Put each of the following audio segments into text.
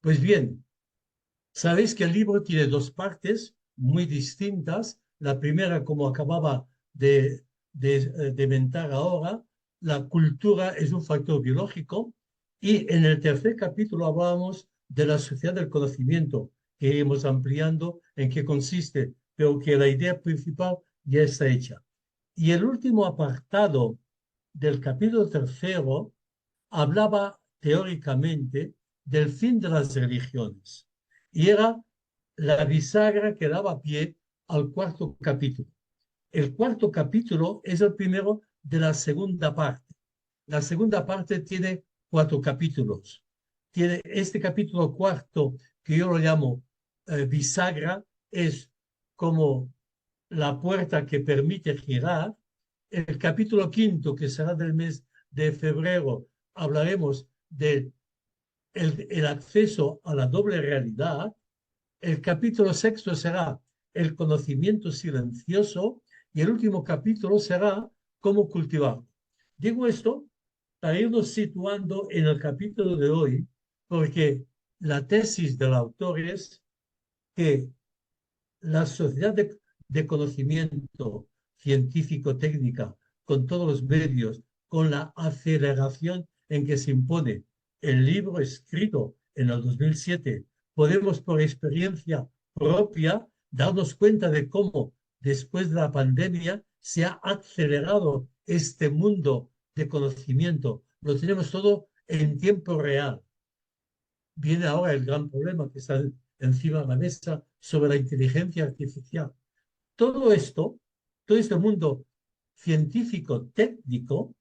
Pues bien, sabéis que el libro tiene dos partes muy distintas. La primera, como acababa de mentar ahora, la cultura es un factor biológico. Y en el tercer capítulo hablábamos de la sociedad del conocimiento, que iremos ampliando en qué consiste, pero que la idea principal ya está hecha. Y el último apartado del capítulo tercero hablaba teóricamente del fin de las religiones y era la bisagra que daba pie al cuarto capítulo. El cuarto capítulo es el primero de la segunda parte. La segunda parte tiene cuatro capítulos. Tiene este capítulo cuarto, que yo lo llamo bisagra, es como la puerta que permite girar. El capítulo quinto, que será del mes de febrero, hablaremos de el acceso a la doble realidad. El capítulo sexto será el conocimiento silencioso y el último capítulo será cómo cultivarlo. Digo esto para irnos situando en el capítulo de hoy, porque la tesis del autor es que la sociedad de conocimiento científico-técnica, con todos los medios, con la aceleración en que se impone el libro escrito en el 2007, podemos por experiencia propia darnos cuenta de cómo después de la pandemia se ha acelerado este mundo de conocimiento. Lo tenemos todo en tiempo real. Viene ahora el gran problema que está encima de la mesa sobre la inteligencia artificial. Todo esto, todo este mundo científico, técnico,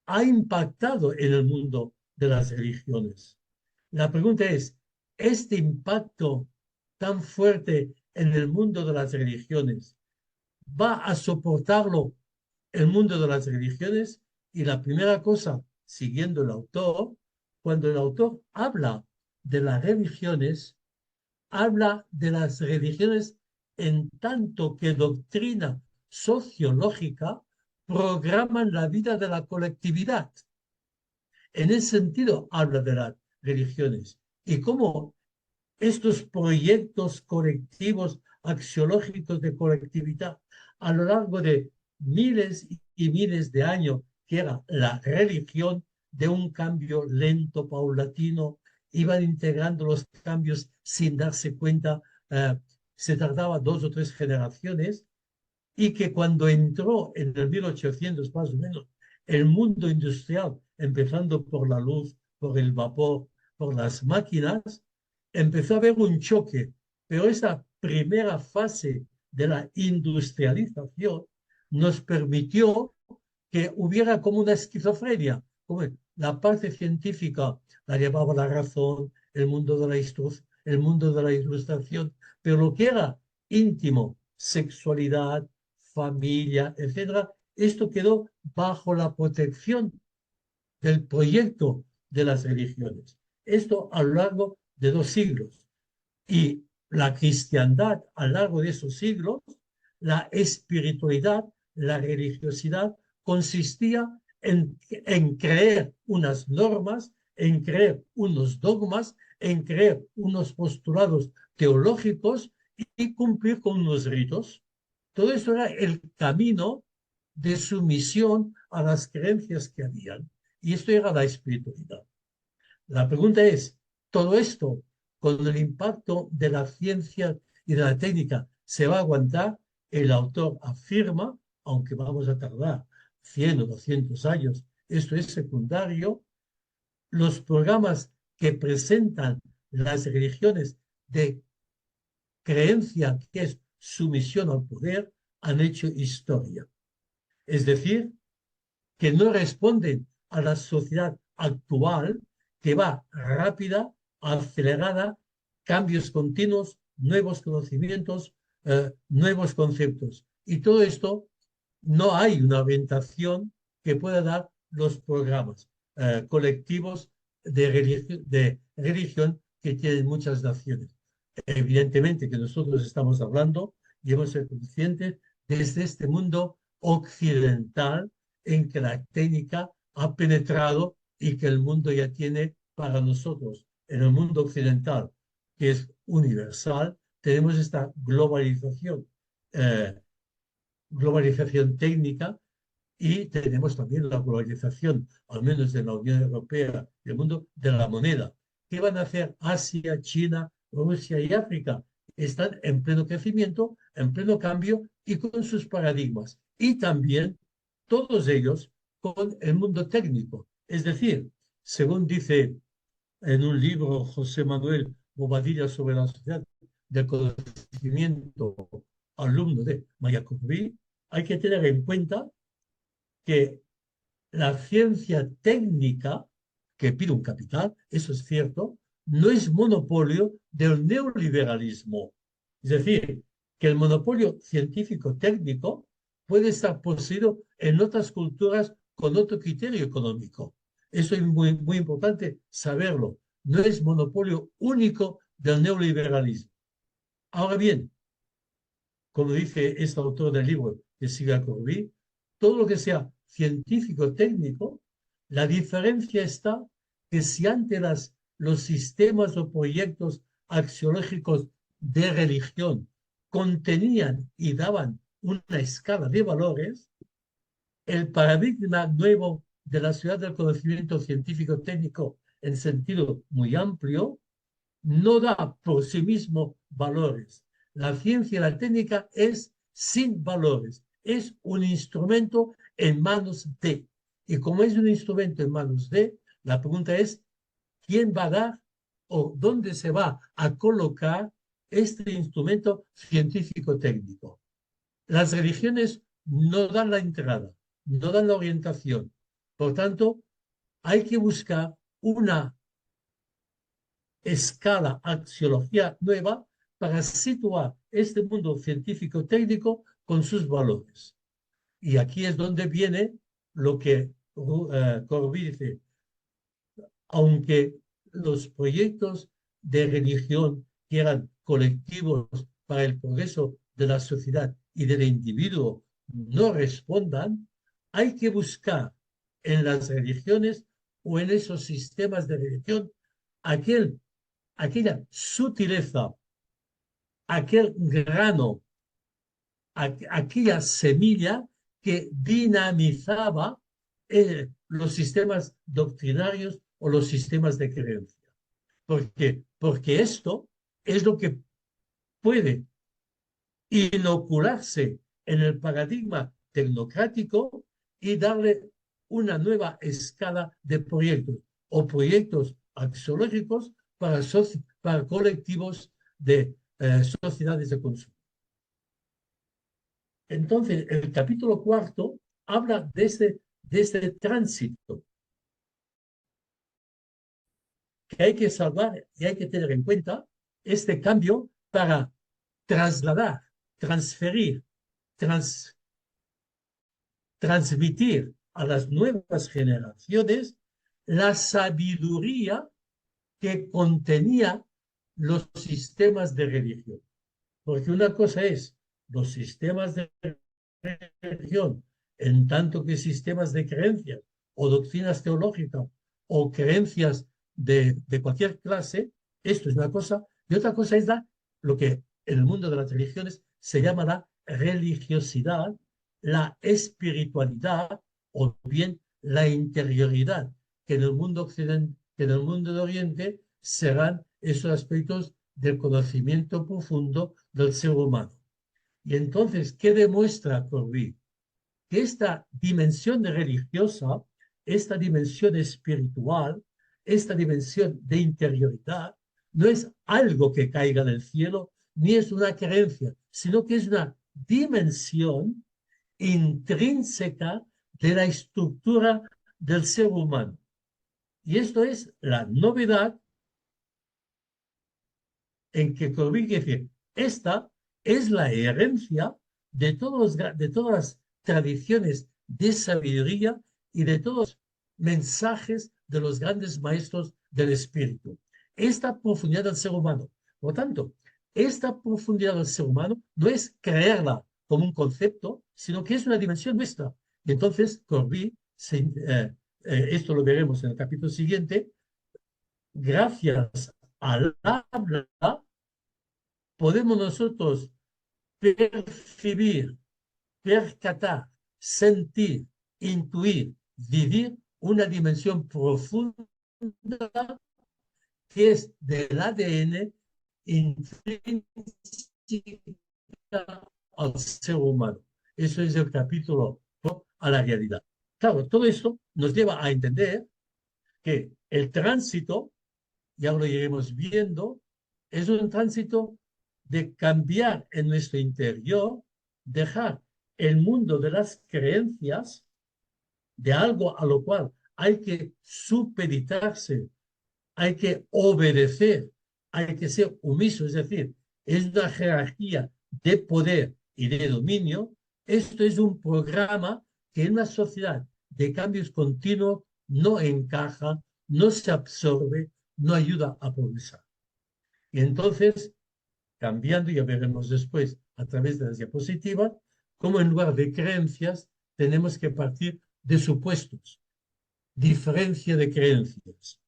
ha impactado en el mundo de las religiones. La pregunta es, ¿este impacto tan fuerte en el mundo de las religiones va a soportarlo el mundo de las religiones? Y la primera cosa, siguiendo el autor, cuando el autor habla de las religiones, habla de las religiones en tanto que doctrina sociológica programan la vida de la colectividad. En ese sentido habla de las religiones y cómo estos proyectos colectivos axiológicos de colectividad a lo largo de miles y miles de años, que era la religión de un cambio lento, paulatino, iban integrando los cambios sin darse cuenta, se tardaba dos o tres generaciones, y que cuando entró en el 1800 más o menos el mundo industrial, empezando por la luz, por el vapor, por las máquinas, empezó a haber un choque. Pero esa primera fase de la industrialización nos permitió que hubiera como una esquizofrenia, como la parte científica la llevaba la razón, el mundo de la el mundo de la ilustración, pero lo que era íntimo, sexualidad, familia, etcétera, esto quedó bajo la protección del proyecto de las religiones. Esto a lo largo de 2 siglos. Y la cristiandad a lo largo de esos siglos, la espiritualidad, la religiosidad, consistía en creer unas normas, en creer unos dogmas, en creer unos postulados teológicos y cumplir con unos ritos. Todo eso era el camino de sumisión a las creencias que habían. Y esto era la espiritualidad. La pregunta es, ¿todo esto con el impacto de la ciencia y de la técnica se va a aguantar? El autor afirma, aunque vamos a tardar 100 o 200 años, esto es secundario, los programas que presentan las religiones de creencia, que es sumisión al poder, han hecho historia. Es decir, que no responden a la sociedad actual, que va rápida, acelerada, cambios continuos, nuevos conocimientos, nuevos conceptos. Y todo esto no hay una orientación que pueda dar los programas colectivos de religión que tienen muchas naciones. Evidentemente que nosotros estamos hablando y hemos ser conscientes desde este mundo occidental en que la técnica ha penetrado y que el mundo ya tiene para nosotros en el mundo occidental, que es universal, tenemos esta eh, globalización técnica y tenemos también la globalización, al menos en la Unión Europea y el mundo, de la moneda. ¿Qué van a hacer Asia, China, Rusia y África? Están en pleno crecimiento, en pleno cambio y con sus paradigmas. Y también todos ellos con el mundo técnico. Es decir, según dice en un libro José Manuel Bobadilla sobre la sociedad del conocimiento, alumno de Mayakovsky, hay que tener en cuenta que la ciencia técnica, que pide un capital, eso es cierto, no es monopolio del neoliberalismo. Es decir, que el monopolio científico-técnico puede estar poseído en otras culturas con otro criterio económico. Eso es muy, muy importante saberlo. No es monopolio único del neoliberalismo. Ahora bien, como dice este autor del libro de Sylvia Corbí, todo lo que sea científico técnico, la diferencia está que si antes los sistemas o proyectos axiológicos de religión contenían y daban una escala de valores, el paradigma nuevo de la ciudad del conocimiento científico técnico en sentido muy amplio no da por sí mismo valores. La ciencia y la técnica es sin valores, es un instrumento en manos de. Y como es un instrumento en manos de, la pregunta es, ¿quién va a dar o dónde se va a colocar este instrumento científico-técnico? Las religiones no dan la entrada, no dan la orientación. Por tanto, hay que buscar una escala, axiología nueva para situar este mundo científico-técnico con sus valores. Y aquí es donde viene lo que Corbí dice, aunque los proyectos de religión que eran colectivos para el progreso de la sociedad y del individuo no respondan, hay que buscar en las religiones o en esos sistemas de religión aquella sutileza, aquel grano, aquella semilla que dinamizaba los sistemas doctrinarios o los sistemas de creencia. Porque esto es lo que puede inocularse en el paradigma tecnocrático y darle una nueva escala de proyectos o proyectos axiológicos para colectivos de sociedades de consumo. Entonces, el capítulo cuarto habla de este tránsito que hay que salvar y hay que tener en cuenta este cambio para trasladar, transferir, transmitir a las nuevas generaciones la sabiduría que contenía los sistemas de religión. Porque una cosa es los sistemas de religión, en tanto que sistemas de creencias o doctrinas teológicas o creencias de cualquier clase, esto es una cosa, y otra cosa es lo que en el mundo de las religiones se llama la religiosidad, la espiritualidad o bien la interioridad, que en el mundo occidental, que en el mundo de Oriente serán esos aspectos del conocimiento profundo del ser humano. Y entonces, ¿qué demuestra Corbí? Que esta dimensión religiosa, esta dimensión espiritual, esta dimensión de interioridad, no es algo que caiga del cielo, ni es una creencia, sino que es una dimensión intrínseca de la estructura del ser humano. Y esto es la novedad en que Corbí dice, esta es la herencia de todas las tradiciones de sabiduría y de todos los mensajes de los grandes maestros del espíritu. Esta profundidad del ser humano. Por lo tanto, esta profundidad del ser humano no es creerla como un concepto, sino que es una dimensión nuestra. Y entonces Corbí, esto lo veremos en el capítulo siguiente, gracias al habla, podemos nosotros percibir, percatar, sentir, intuir, vivir una dimensión profunda que es del ADN intrínseca al ser humano. Eso es el capítulo a la realidad. Claro, todo esto nos lleva a entender que el tránsito, ya lo iremos viendo, es un tránsito de cambiar en nuestro interior, dejar el mundo de las creencias, de algo a lo cual hay que supeditarse, hay que obedecer, hay que ser omiso, es decir, es una jerarquía de poder y de dominio. Esto es un programa que en una sociedad de cambios continuos no encaja, no se absorbe, no ayuda a progresar. Y entonces, cambiando, ya veremos después a través de las diapositivas, cómo en lugar de creencias tenemos que partir de supuestos, diferencia de creencias.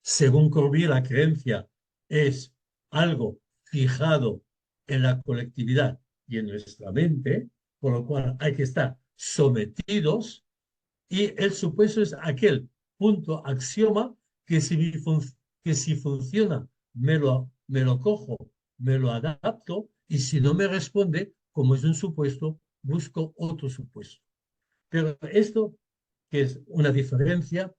Según Corbie, la creencia es algo fijado en la colectividad y en nuestra mente, por lo cual hay que estar sometidos, y el supuesto es aquel punto axioma que si funciona me lo cojo, me lo adapto, y si no me responde, como es un supuesto, busco otro supuesto. Pero esto, que es una diferencia,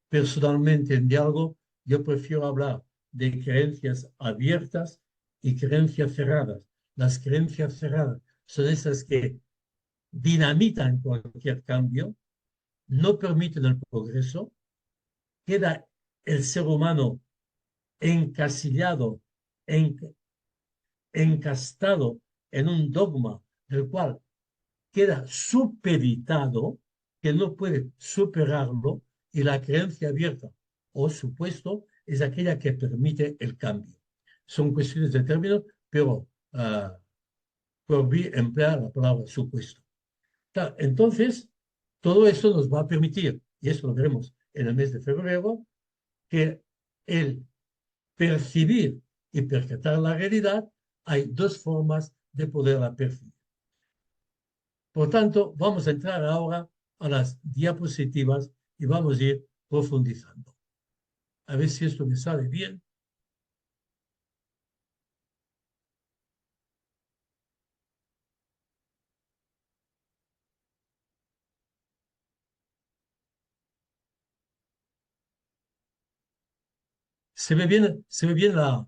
personalmente en diálogo, yo prefiero hablar de creencias abiertas y creencias cerradas. Las creencias cerradas son esas que dinamitan cualquier cambio, no permiten el progreso, queda el ser humano encasillado, en, encastado en un dogma del cual queda supeditado, que no puede superarlo, y la creencia abierta o supuesto es aquella que permite el cambio. Son cuestiones de términos, pero Corby emplea la palabra supuesto. Claro, entonces, todo eso nos va a permitir, y eso lo veremos en el mes de febrero, que el percibir y percatar la realidad, hay dos formas de poderla percibir. Por tanto, vamos a entrar ahora a las diapositivas y vamos a ir profundizando. A ver si esto me sale bien. Se ve bien la...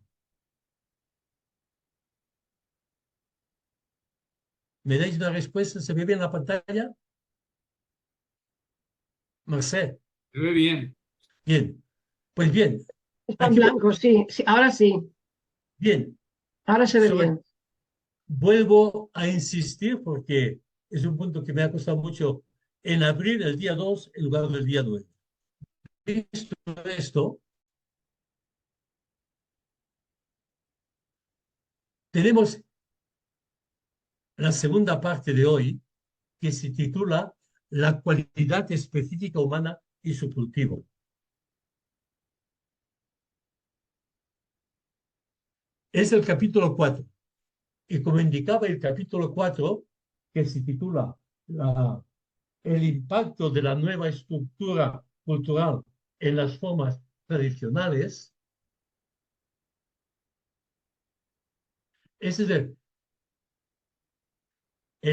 ¿Me dais una respuesta? ¿Se ve bien la pantalla? Marcel, Se ve bien. bien. Pues bien, Está en aquí blanco, sí, sí, ahora sí, bien. ahora se ve Sobre, bien. vuelvo a insistir porque es un punto que me ha costado mucho en abrir el día 2 en lugar del día 9. Visto esto, tenemos la segunda parte de hoy que se titula La cualidad específica humana y su cultivo. Es el capítulo 4. Y como indicaba el capítulo 4, que se titula El impacto de la nueva estructura cultural en las formas tradicionales, es el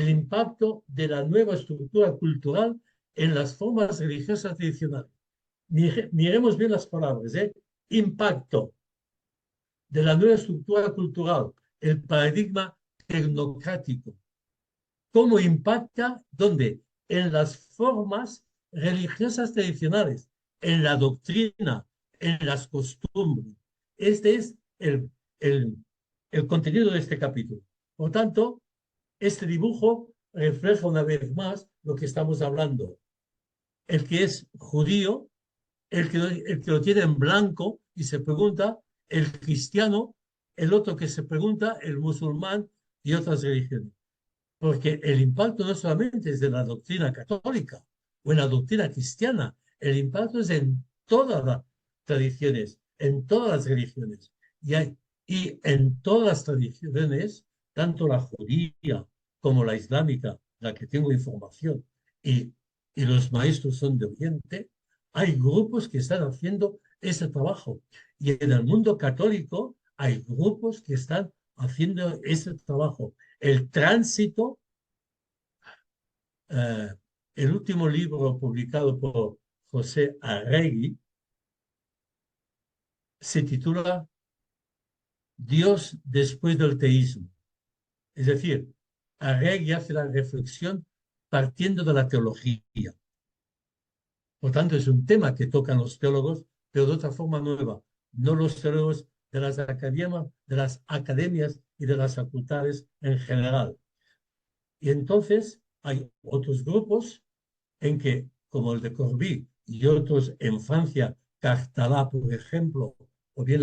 impacto de la nueva estructura cultural en las formas religiosas tradicionales. Miremos bien las palabras, ¿eh? Impacto de la nueva estructura cultural, el paradigma tecnocrático. ¿Cómo impacta? ¿Dónde? En las formas religiosas tradicionales, en la doctrina, en las costumbres. Este es el, el contenido de este capítulo. Por tanto, este dibujo refleja una vez más lo que estamos hablando. El que es judío, el que lo tiene en blanco y se pregunta, el cristiano, el otro que se pregunta, el musulmán y otras religiones. Porque el impacto no solamente es de la doctrina católica o en la doctrina cristiana, el impacto es en toda tradiciones, en todas las religiones. Y en todas las tradiciones, tanto la judía como la islámica, la que tengo información, y, y los maestros son de Oriente, hay grupos que están haciendo ese trabajo. Y en el mundo católico hay grupos que están haciendo ese trabajo. El tránsito, eh, el último libro publicado por José Arregui, se titula Dios después del teísmo. Es decir, Arregui hace la reflexión partiendo de la teología. Por tanto, es un tema que tocan los teólogos, pero de otra forma nueva. No los teólogos de las academias y de las facultades en general. Y entonces hay otros grupos en que, como el de Corbí y otros en Francia, Cartalá, por ejemplo, o bien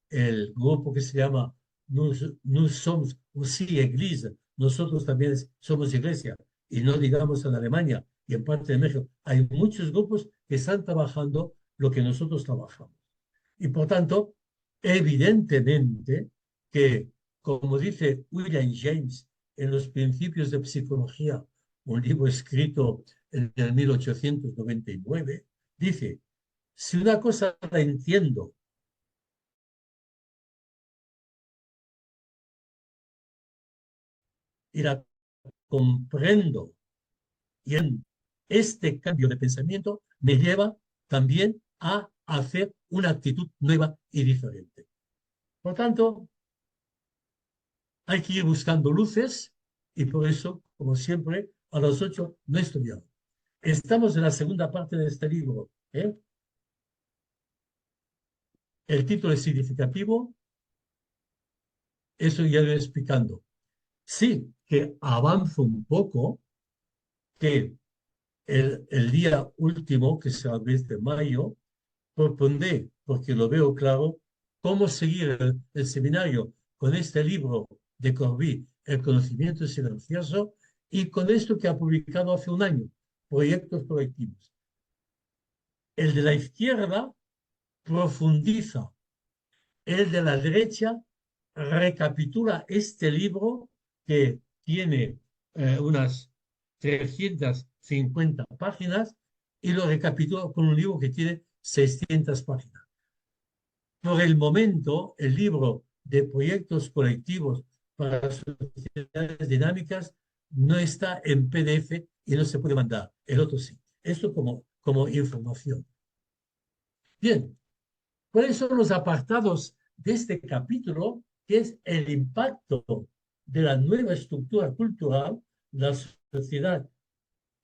el grupo que se llama Nous sommes aussi Église, nosotros también somos iglesia, y no digamos en Alemania y en parte de México, hay muchos grupos que están trabajando lo que nosotros trabajamos. Y por tanto, evidentemente que, como dice William James en los principios de psicología, un libro escrito en el 1899, dice, si una cosa la entiendo y la comprendo, y en este cambio de pensamiento me lleva también a hacer una actitud nueva y diferente. Por tanto, hay que ir buscando luces y por eso, como siempre, a las 8 no he estudiado. Estamos en la segunda parte de este libro. El título es significativo, eso ya lo he explicando. Sí que avanzo un poco, que el día último, que será el mes de mayo, propondré, porque lo veo claro, cómo seguir el seminario con este libro de Corbí, El conocimiento silencioso, y con esto que ha publicado hace un año, Proyectos colectivos. El de la izquierda profundiza, el de la derecha recapitula este libro que tiene unas 350 páginas y lo recapitula con un libro que tiene 600 páginas. Por el momento, el libro de proyectos colectivos para sociedades dinámicas no está en PDF y no se puede mandar. El otro sí. Esto como información. Bien, ¿cuáles son los apartados de este capítulo? Que es el impacto de la nueva estructura cultural, la sociedad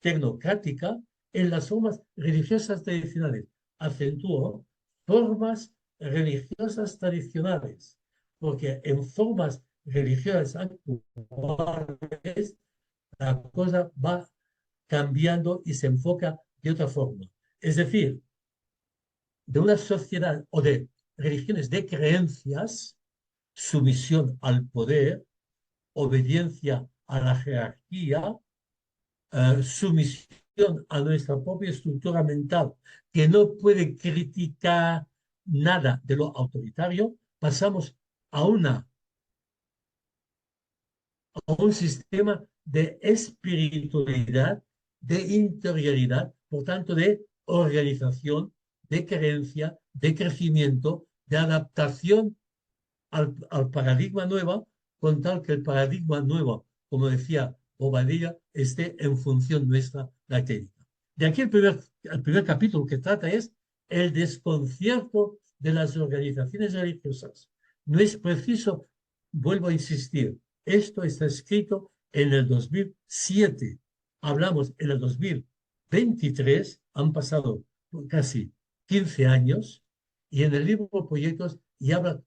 tecnocrática, en las formas religiosas tradicionales. Acentúo formas religiosas tradicionales, porque en formas religiosas actuales la cosa va cambiando y se enfoca de otra forma. Es decir, de una sociedad o de religiones de creencias, sumisión al poder, obediencia a la jerarquía, sumisión a nuestra propia estructura mental, que no puede criticar nada de lo autoritario, pasamos a, a un sistema de espiritualidad, de interioridad, por tanto de organización, de creencia, de crecimiento, de adaptación al paradigma nuevo, con tal que el paradigma nuevo, como decía Bobadilla, esté en función nuestra, la técnica. De aquí el primer capítulo que trata es el desconcierto de las organizaciones religiosas. No es preciso, vuelvo a insistir, esto está escrito en el 2007. Hablamos en el 2023, han pasado casi 15 años, y en el libro Proyectos y habla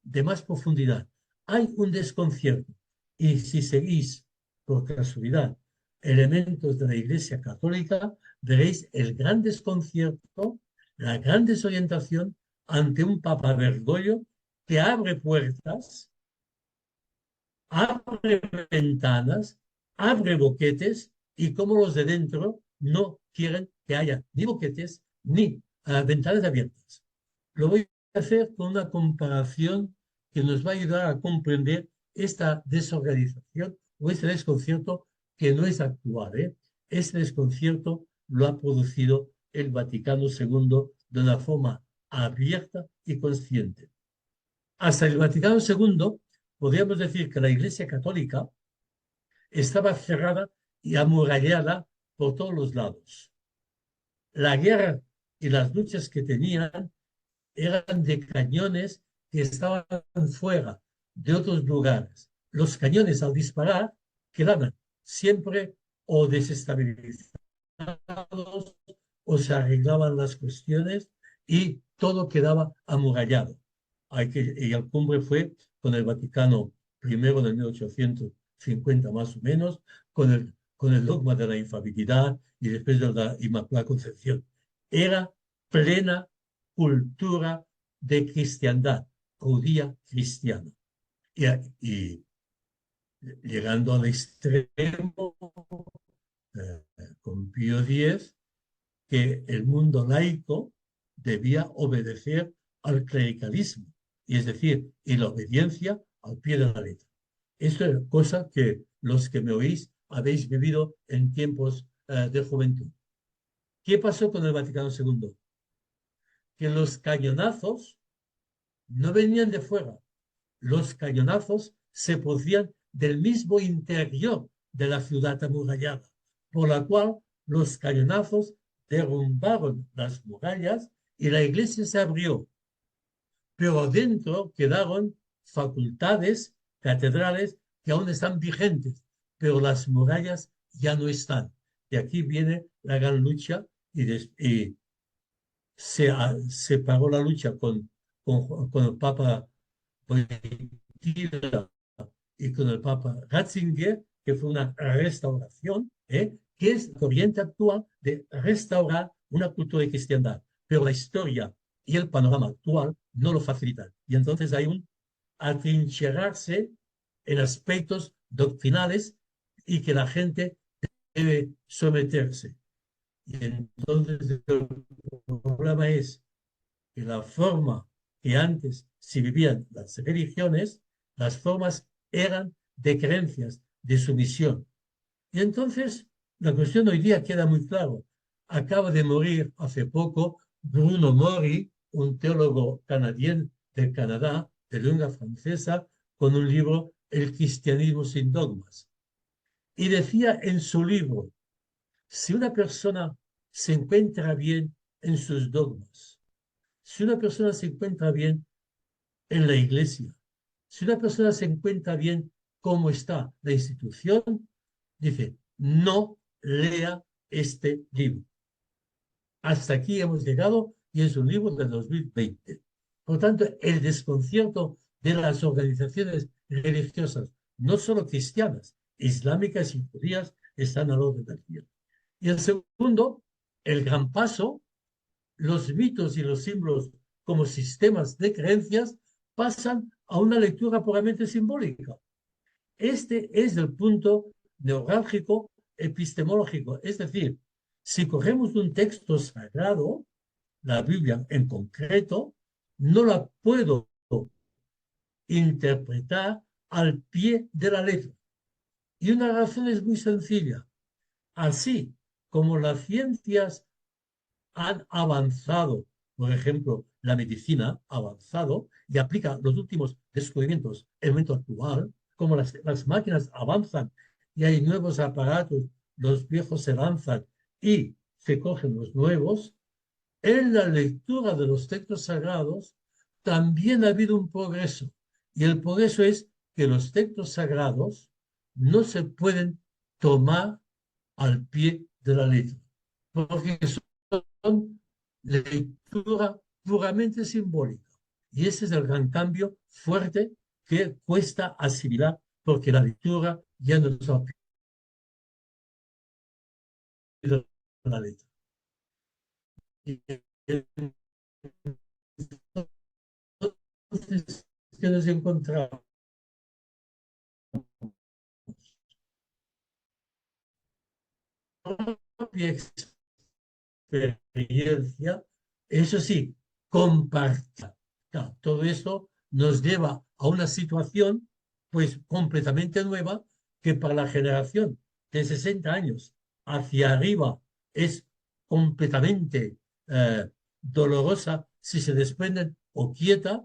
de más profundidad. Hay un desconcierto. Y si seguís, por casualidad, elementos de la Iglesia Católica, veréis el gran desconcierto, la gran desorientación ante un Papa Bergoglio que abre puertas, abre ventanas, abre boquetes y como los de dentro no quieren que haya ni boquetes ni ventanas abiertas. Lo voy a hacer con una comparación que nos va a ayudar a comprender esta desorganización o este desconcierto que no es actual, ¿eh? Este desconcierto lo ha producido el Vaticano II de una forma abierta y consciente. Hasta el Vaticano II, podríamos decir que la Iglesia Católica estaba cerrada y amurallada por todos los lados. La guerra y las luchas que tenían eran de cañones que estaban fuera de otros lugares. Los cañones al disparar quedaban siempre o desestabilizados o se arreglaban las cuestiones y todo quedaba amurallado. Y el cumbre fue con el Vaticano primero de 1850 más o menos, con el dogma de la infalibilidad y después de la Inmaculada Concepción. Era plena cultura de cristiandad, judía cristiana. Y llegando al extremo, con Pío X, que el mundo laico debía obedecer al clericalismo, y es decir, y la obediencia al pie de la letra. Esto es cosa que los que me oís habéis vivido en tiempos de juventud. ¿Qué pasó con el Vaticano II? Que los cañonazos no venían de fuera, los cañonazos se producían del mismo interior de la ciudad amurallada, por la cual los cañonazos derrumbaron las murallas y la iglesia se abrió. Pero dentro quedaron facultades, catedrales que aún están vigentes, pero las murallas ya no están. Y aquí viene la gran lucha y se paró la lucha con el Papa y con el Papa Ratzinger, que fue una restauración, que es la corriente actual de restaurar una cultura de cristiandad. Pero la historia y el panorama actual no lo facilitan. Y entonces hay un atrincherarse en aspectos doctrinales y que la gente debe someterse. Y entonces el problema es que la forma que antes se vivían las religiones, las formas eran de creencias, de sumisión. Y entonces la cuestión hoy día queda muy claro. Acaba de morir hace poco Bruno Mori, un teólogo canadiense del Canadá, de lengua francesa, con un libro El cristianismo sin dogmas. Y decía en su libro, si una persona se encuentra bien en sus dogmas, si una persona se encuentra bien en la iglesia, si una persona se encuentra bien cómo está la institución, dice, no lea este libro. Hasta aquí hemos llegado y es un libro de 2020. Por tanto, el desconcierto de las organizaciones religiosas, no solo cristianas, islámicas y judías, están al orden del día. Y el segundo, el gran paso, los mitos y los símbolos como sistemas de creencias pasan a una lectura puramente simbólica. Este es el punto neurálgico epistemológico. Es decir, si cogemos un texto sagrado, la Biblia en concreto, no la puedo interpretar al pie de la letra. Y una razón es muy sencilla. Así como las ciencias han avanzado, por ejemplo, la medicina ha avanzado y aplica los últimos descubrimientos en el momento actual, como las máquinas avanzan y hay nuevos aparatos, los viejos se lanzan y se cogen los nuevos, en la lectura de los textos sagrados también ha habido un progreso. Y el progreso es que los textos sagrados no se pueden tomar al pie de la letra, porque son lectura puramente simbólica. Y ese es el gran cambio fuerte que cuesta asimilar, porque la lectura ya no es al pie de la letra. Y entonces, ¿qué nos encontramos? Propia experiencia Eso sí, compartir. Claro, todo esto nos lleva a una situación pues completamente nueva que para la generación de 60 años hacia arriba es completamente dolorosa si se desprenden o quieta.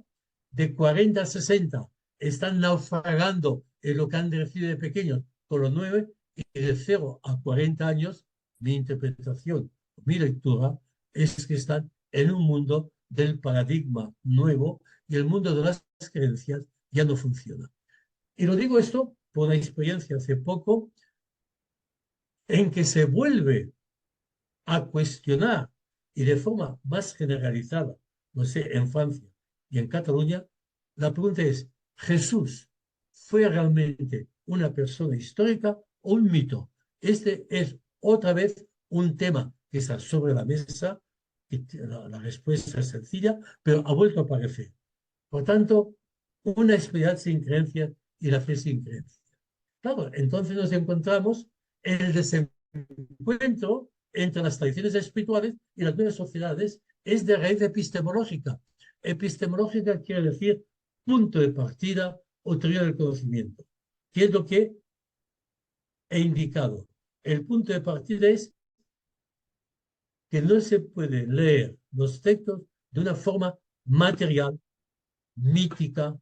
De 40 a 60 están naufragando en lo que han recibido de pequeños con los 9, y de 0 a 40 años mi interpretación, mi lectura es que están en un mundo del paradigma nuevo y el mundo de las creencias ya no funciona. Y lo digo esto por una experiencia hace poco en que se vuelve a cuestionar y de forma más generalizada, no sé, en Francia y en Cataluña, la pregunta es, ¿Jesús fue realmente una persona histórica o un mito? Este es otra vez un tema que está sobre la mesa, y la respuesta es sencilla, pero ha vuelto a aparecer. Por tanto, una espiritualidad sin creencias y la fe sin creencias. Claro, entonces nos encontramos en el desencuentro entre las tradiciones espirituales y las nuevas sociedades es de raíz epistemológica. Epistemológica quiere decir punto de partida o teoría del conocimiento, que es lo que he indicado. El punto de partida es que no se puede leer los textos de una forma material, mítica,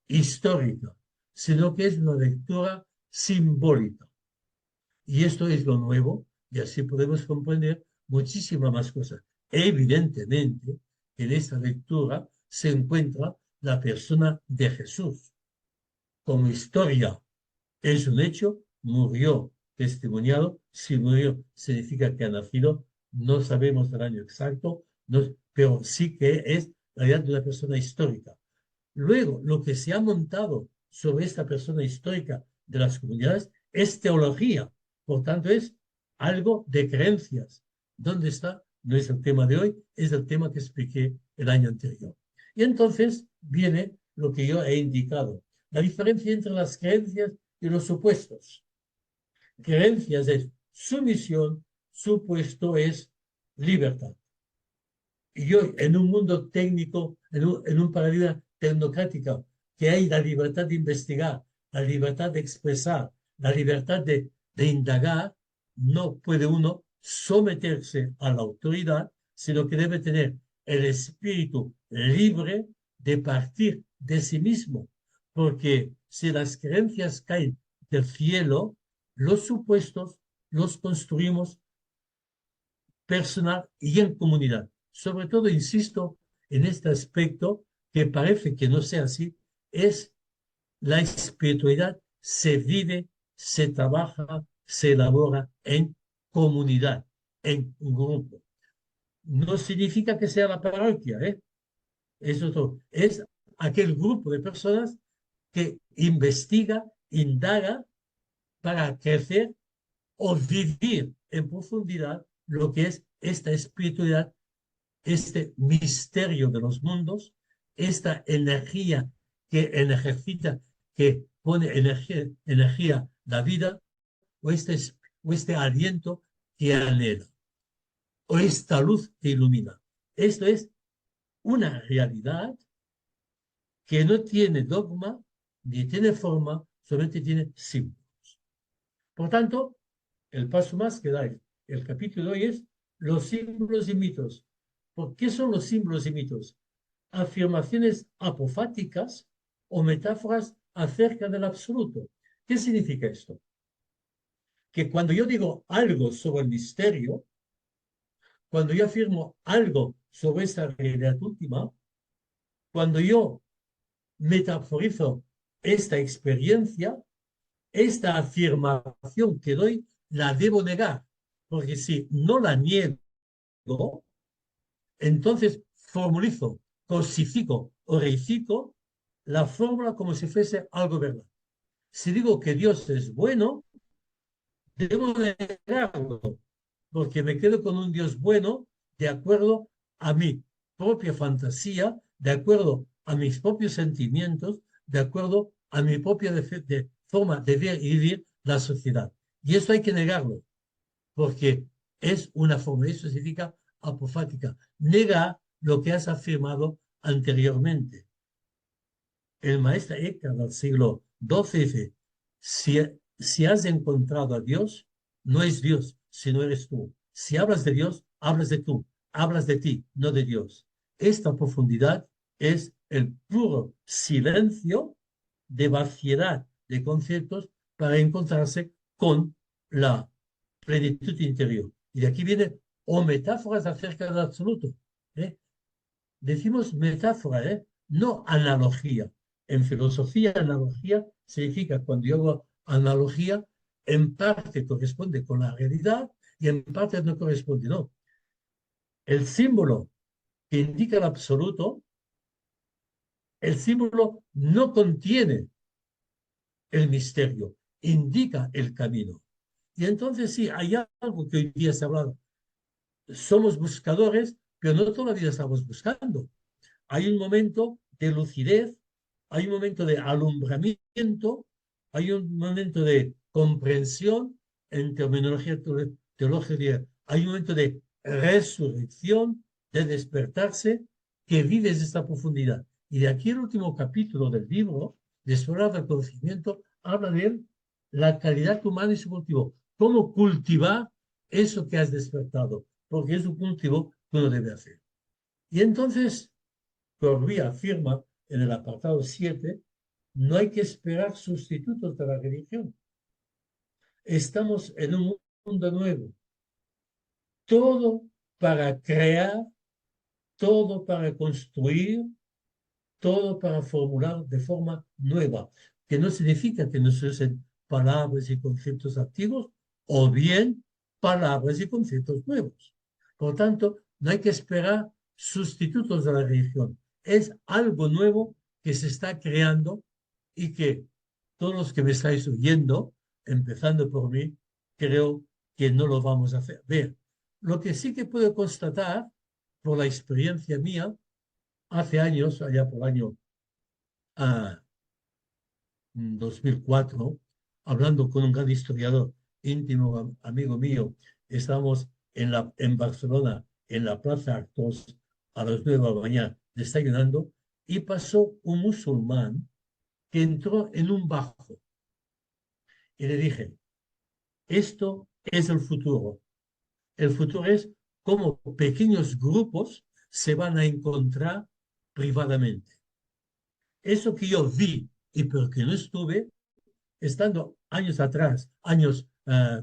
histórica, sino que es una lectura simbólica. Y esto es lo nuevo, y así podemos comprender muchísimas más cosas. Evidentemente, en esta lectura se encuentra la persona de Jesús. Como historia es un hecho, murió testimoniado. Si murió, significa que ha nacido. No sabemos el año exacto, no, pero sí que es la idea de una persona histórica. Luego, lo que se ha montado sobre esta persona histórica de las comunidades es teología. Por tanto, es algo de creencias. ¿Dónde está? No es el tema de hoy, es el tema que expliqué el año anterior. Y entonces viene lo que yo he indicado, la diferencia entre las creencias y los supuestos. Creencias es sumisión, supuesto es libertad. Y hoy, en un mundo técnico, en un paradigma tecnocrático, que hay la libertad de investigar, la libertad de expresar, la libertad de indagar, no puede uno someterse a la autoridad, sino que debe tener el espíritu libre de partir de sí mismo. Porque si las creencias caen del cielo, los supuestos los construimos personal y en comunidad. Sobre todo, insisto en este aspecto que parece que no sea así, es la espiritualidad se vive, se trabaja, se elabora en comunidad, en un grupo. No significa que sea la parroquia, ¿eh? Eso todo. Es aquel grupo de personas que investiga, indaga para crecer o vivir en profundidad lo que es esta espiritualidad, este misterio de los mundos, esta energía que ejercita, que pone energía la vida, o este aliento que anhela, o esta luz que ilumina. Esto es una realidad que no tiene dogma, ni tiene forma, solamente tiene símbolos. Por tanto, el paso más que da el capítulo de hoy es los símbolos y mitos. ¿Por qué son los símbolos y mitos? Afirmaciones apofáticas o metáforas acerca del absoluto. ¿Qué significa esto? Que cuando yo digo algo sobre el misterio, cuando yo afirmo algo sobre esta realidad última, cuando yo metaforizo esta experiencia, esta afirmación que doy la debo negar, porque si no la niego, entonces formulizo, cosifico o reifico la fórmula como si fuese algo verdad. Si digo que Dios es bueno, debo negarlo, porque me quedo con un Dios bueno de acuerdo a mi propia fantasía, de acuerdo a mis propios sentimientos, de acuerdo a mi propia forma de ver y vivir la sociedad. Y eso hay que negarlo, porque es una forma, eso significa apofática. Nega lo que has afirmado anteriormente. El maestro Eckhart del siglo XII dice, si has encontrado a Dios, no es Dios, sino eres tú. Si hablas de Dios, hablas de tú, hablas de ti, no de Dios. Esta profundidad es el puro silencio de vaciedad de conceptos para encontrarse con la plenitud interior. Y de aquí viene o metáforas acerca del absoluto. ¿Eh? Decimos metáfora, no analogía. En filosofía, analogía significa cuando yo hago analogía, en parte corresponde con la realidad y en parte no corresponde. No. El símbolo que indica el absoluto, el símbolo no contiene el misterio, indica el camino. Y entonces sí, hay algo que hoy día se ha hablado. Somos buscadores, pero no toda la vida estamos buscando. Hay un momento de lucidez, hay un momento de alumbramiento, hay un momento de comprensión en terminología teológica, hay un momento de resurrección, de despertarse, que vives esta profundidad. Y de aquí el último capítulo del libro, de Explorar el Conocimiento, habla de la calidad humana y su cultivo. Cómo cultivar eso que has despertado, porque es un cultivo que uno debe hacer. Y entonces, Corbí afirma en el apartado 7, no hay que esperar sustitutos de la religión. Estamos en un mundo nuevo. Todo para crear, todo para construir, todo para formular de forma nueva, que no significa que no se usen palabras y conceptos antiguos o bien palabras y conceptos nuevos. Por lo tanto, no hay que esperar sustitutos de la religión. Es algo nuevo que se está creando y que todos los que me estáis oyendo, empezando por mí, creo que no lo vamos a hacer. Ver, lo que sí que puedo constatar por la experiencia mía, hace años, allá por el año 2004, hablando con un gran historiador íntimo, amigo mío, estábamos en Barcelona, en la Plaza Arcos, a las 9 de la mañana, desayunando, y pasó un musulmán que entró en un bajo. Y le dije, esto es el futuro. El futuro es cómo pequeños grupos se van a encontrar privadamente. Eso que yo vi y por que no estuve, estando años atrás, años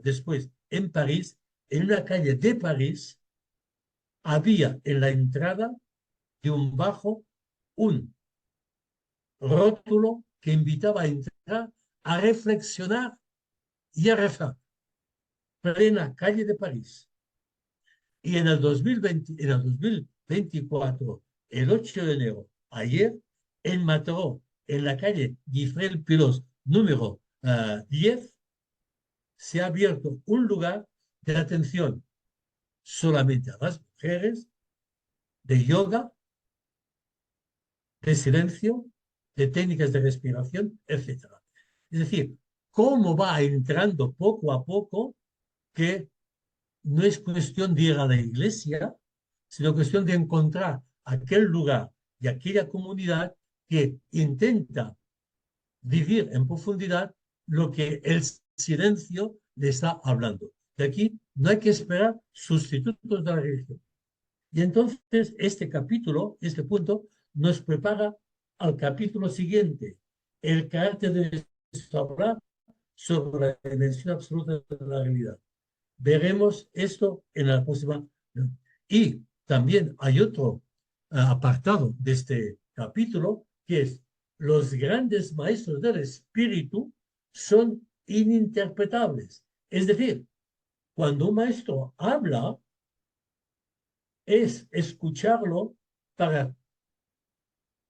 después, en París, en una calle de París, había en la entrada de un bajo un rótulo que invitaba a entrar, a reflexionar y a rezar. Plena calle de París. Y en el 2020, en el 2024, el 8 de enero, ayer, en Mataró, en la calle Guifrel Pilos, número 10, se ha abierto un lugar de atención solamente a las mujeres, de yoga, de silencio, de técnicas de respiración, etc. Es decir, cómo va entrando poco a poco, que no es cuestión de ir a la iglesia, sino cuestión de encontrar aquel lugar y aquella comunidad que intenta vivir en profundidad lo que el silencio le está hablando. De aquí no hay que esperar sustitutos de la religión. Y entonces este capítulo, este punto, nos prepara al capítulo siguiente, el carácter de nuestro hablar sobre la dimensión absoluta de la realidad. Veremos esto en la próxima. Y también hay otro apartado de este capítulo, que es los grandes maestros del espíritu son ininterpretables. Es decir, cuando un maestro habla, es escucharlo para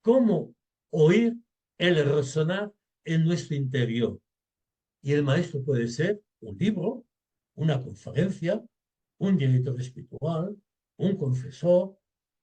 cómo oír el resonar en nuestro interior. Y el maestro puede ser un libro, una conferencia, un director espiritual, un confesor,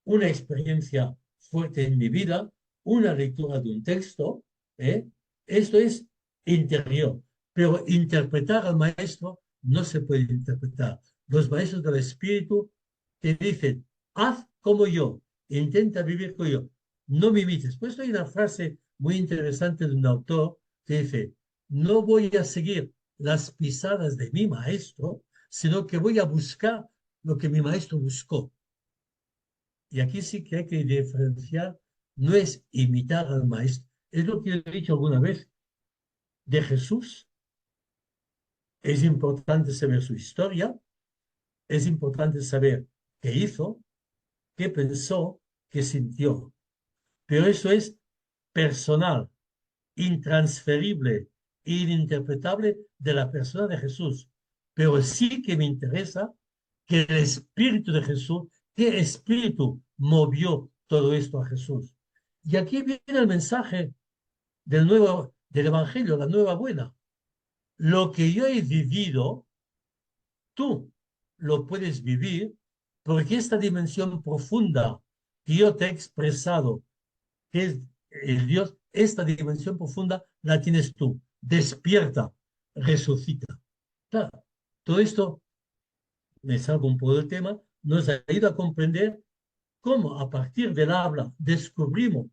una experiencia fuerte en mi vida, una lectura de un texto. Esto es interior. Pero interpretar al maestro no se puede interpretar. Los maestros del espíritu te dicen, haz como yo, intenta vivir como yo, no me imites. Pues hay una frase muy interesante de un autor que dice, no voy a seguir las pisadas de mi maestro, sino que voy a buscar lo que mi maestro buscó. Y aquí sí que hay que diferenciar, no es imitar al maestro, es lo que he dicho alguna vez de Jesús. Es importante saber su historia, es importante saber qué hizo, qué pensó, qué sintió. Pero eso es personal, intransferible, ininterpretable de la persona de Jesús. Pero sí que me interesa que el espíritu de Jesús, qué espíritu movió todo esto a Jesús. Y aquí viene el mensaje del Evangelio, la nueva buena. Lo que yo he vivido, tú lo puedes vivir porque esta dimensión profunda que yo te he expresado, que es el Dios, esta dimensión profunda la tienes tú. Despierta, resucita. Claro, todo esto, me salgo un poco del tema, nos ha ido a comprender cómo a partir del habla descubrimos,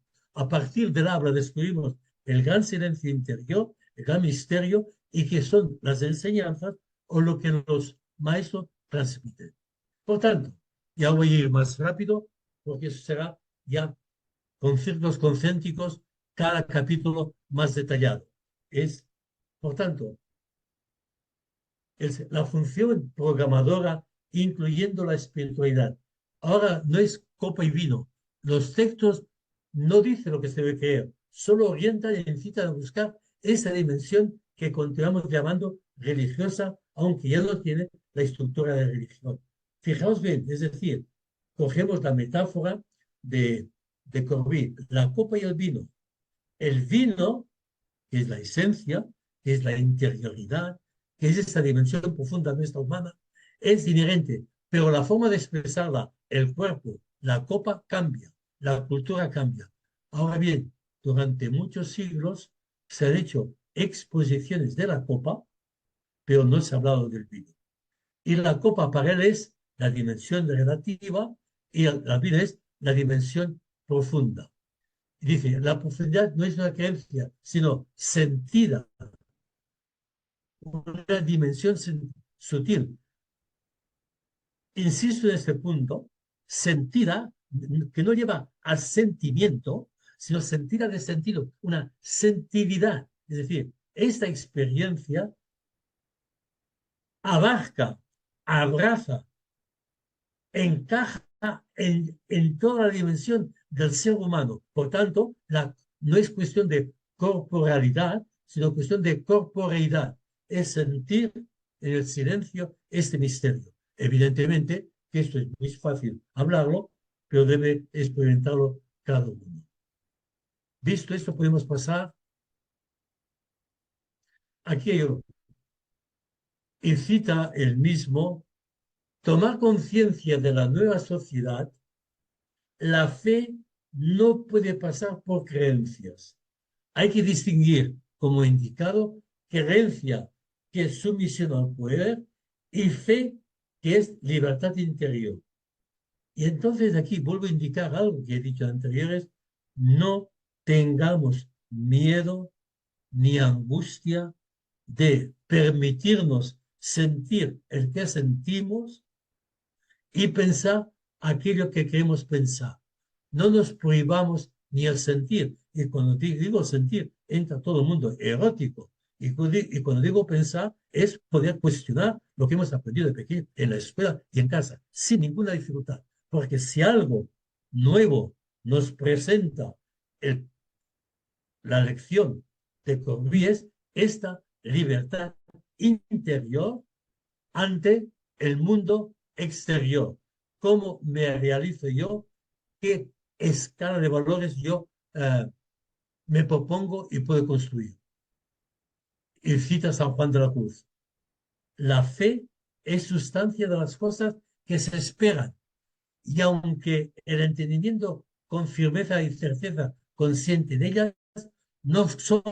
el gran silencio interior, el gran misterio, y que son las enseñanzas o lo que los maestros transmiten. Por tanto, ya voy a ir más rápido, porque eso será ya con círculos concéntricos, cada capítulo más detallado. Es, por tanto, la función programadora, incluyendo la espiritualidad. Ahora no es copa y vino. Los textos no dicen lo que se debe creer, solo orientan y incitan a buscar esa dimensión que continuamos llamando religiosa, aunque ya no tiene la estructura de religión. Fijaos bien, es decir, cogemos la metáfora de Corbí, la copa y el vino. El vino, que es la esencia, que es la interioridad, que es esa dimensión profunda nuestra humana, es inherente, pero la forma de expresarla, el cuerpo, la copa cambia, la cultura cambia. Ahora bien, durante muchos siglos se han hecho exposiciones de la copa, pero no se ha hablado del vino. Y la copa para él es la dimensión relativa y la vida es la dimensión profunda. Y dice, la profundidad no es una creencia, sino sentida, una dimensión sutil. Insisto en este punto, sentida, que no lleva a sentimiento, sino sentida de sentido, una sentividad. Es decir, esta experiencia abarca, abraza, encaja en toda la dimensión del ser humano. Por tanto, no es cuestión de corporalidad, sino cuestión de corporeidad. Es sentir en el silencio este misterio. Evidentemente que esto es muy fácil hablarlo, pero debe experimentarlo cada uno. Visto esto, podemos pasar aquí hay otro. Y cita el mismo, tomar conciencia de la nueva sociedad. La fe no puede pasar por creencias. Hay que distinguir, como indicado, creencia, que es sumisión al poder, y fe, que es libertad interior. Y entonces aquí vuelvo a indicar algo que he dicho anteriores, no tengamos miedo ni angustia de permitirnos sentir el que sentimos y pensar aquello que queremos pensar. No nos prohibamos ni el sentir. Y cuando digo sentir, entra todo el mundo erótico. Y cuando digo pensar, es poder cuestionar lo que hemos aprendido de pequeño en la escuela y en casa, sin ninguna dificultad. Porque si algo nuevo nos presenta el, la lección de Corbí es esta libertad interior ante el mundo exterior. ¿Cómo me realizo yo? ¿Qué escala de valores yo me propongo y puedo construir? Y cita San Juan de la Cruz. La fe es sustancia de las cosas que se esperan. Y aunque el entendimiento con firmeza y certeza consciente de ellas, no son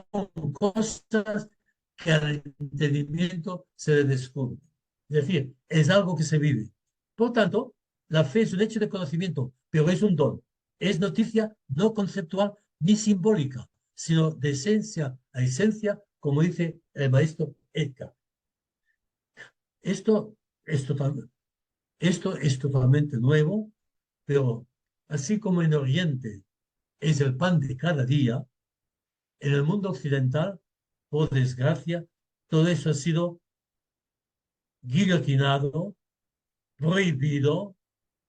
cosas que al entendimiento se le descubre. Es decir, es algo que se vive. Por tanto, La fe es un hecho de conocimiento, pero es un don. Es noticia no conceptual ni simbólica, sino de esencia a esencia, como dice el maestro Edgar. Esto es, esto es totalmente nuevo, pero así como en Oriente es el pan de cada día, en el mundo occidental, por desgracia, todo eso ha sido guillotinado, prohibido,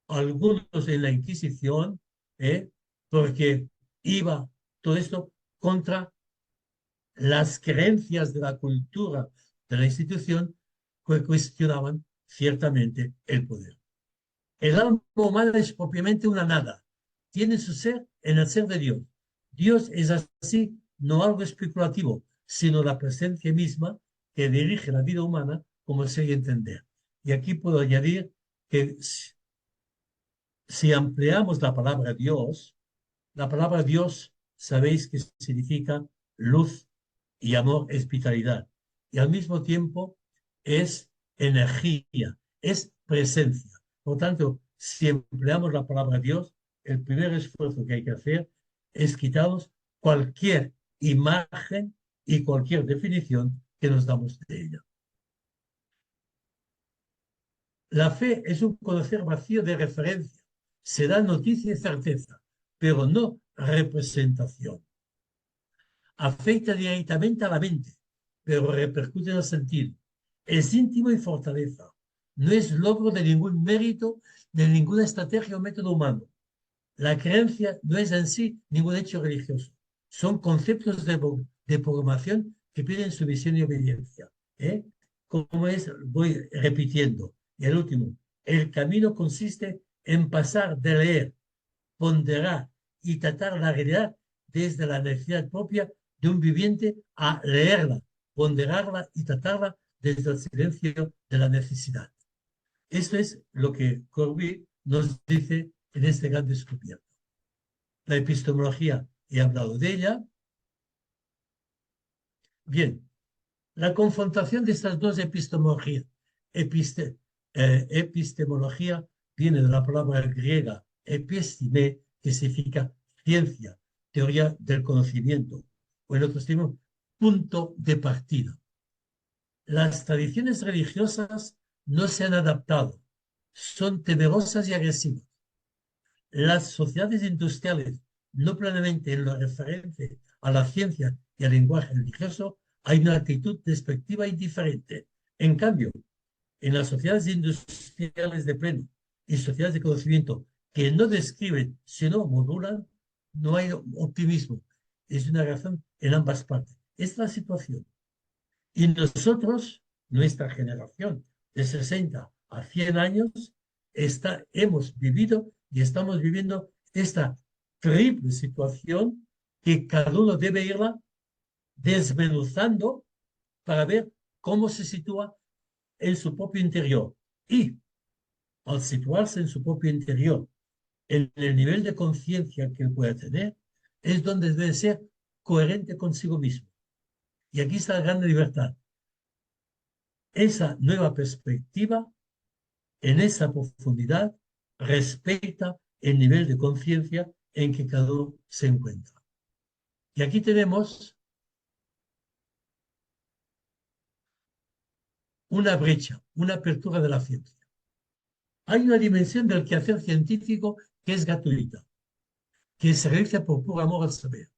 algunos en la Inquisición, ¿eh? Porque iba todo esto contra las creencias de la cultura de la institución que cuestionaban ciertamente el poder. El alma humana es propiamente una nada. Tiene su ser en el ser de Dios. Dios es así, no algo especulativo, sino la presencia misma que dirige la vida humana como se debe entender. Y aquí puedo añadir que si ampliamos la palabra Dios, sabéis que significa luz y amor es vitalidad. Y al mismo tiempo es energía, es presencia. Por tanto, si empleamos la palabra Dios, el primer esfuerzo que hay que hacer es quitaros cualquier imagen y cualquier definición que nos damos de ella. La fe es un conocer vacío de referencia. Se da noticia y certeza, pero no representación. Afecta directamente a la mente, pero repercute en el sentido. Es íntimo y fortaleza. No es logro de ningún mérito, de ninguna estrategia o método humano. La creencia no es en sí ningún hecho religioso. Son conceptos de programación que piden sumisión y obediencia. ¿Eh? Como es, voy repitiendo. Y el último, el camino consiste en pasar de leer, ponderar y tratar la realidad desde la necesidad propia de un viviente a leerla, ponderarla y tratarla desde el silencio de la necesidad. Esto es lo que Corbyn nos dice en este gran descubrimiento. La epistemología, he hablado de ella. Bien, la confrontación de estas dos epistemologías. Epistemología viene de la palabra griega episteme, que significa ciencia, teoría del conocimiento, o en otros términos, punto de partida. Las tradiciones religiosas no se han adaptado, son temerosas y agresivas. Las sociedades industriales, no plenamente en lo referente a la ciencia y al lenguaje religioso, hay una actitud despectiva y diferente. En cambio, en las sociedades industriales de pleno y sociedades de conocimiento que no describen, sino modulan, no hay optimismo. Es una razón en ambas partes. Esta es la situación. Y nosotros, nuestra generación de 60 a 100 años, hemos vivido y estamos viviendo esta triple situación que cada uno debe irla desmenuzando para ver cómo se sitúa en su propio interior. Y al situarse en su propio interior, en el nivel de conciencia que él pueda tener, es donde debe ser coherente consigo mismo. Y aquí está la gran libertad. Esa nueva perspectiva, en esa profundidad, respeta el nivel de conciencia en que cada uno se encuentra. Y aquí tenemos una brecha, una apertura de la ciencia. Hay una dimensión del quehacer científico que es gratuita, que se realiza por puro amor al saber.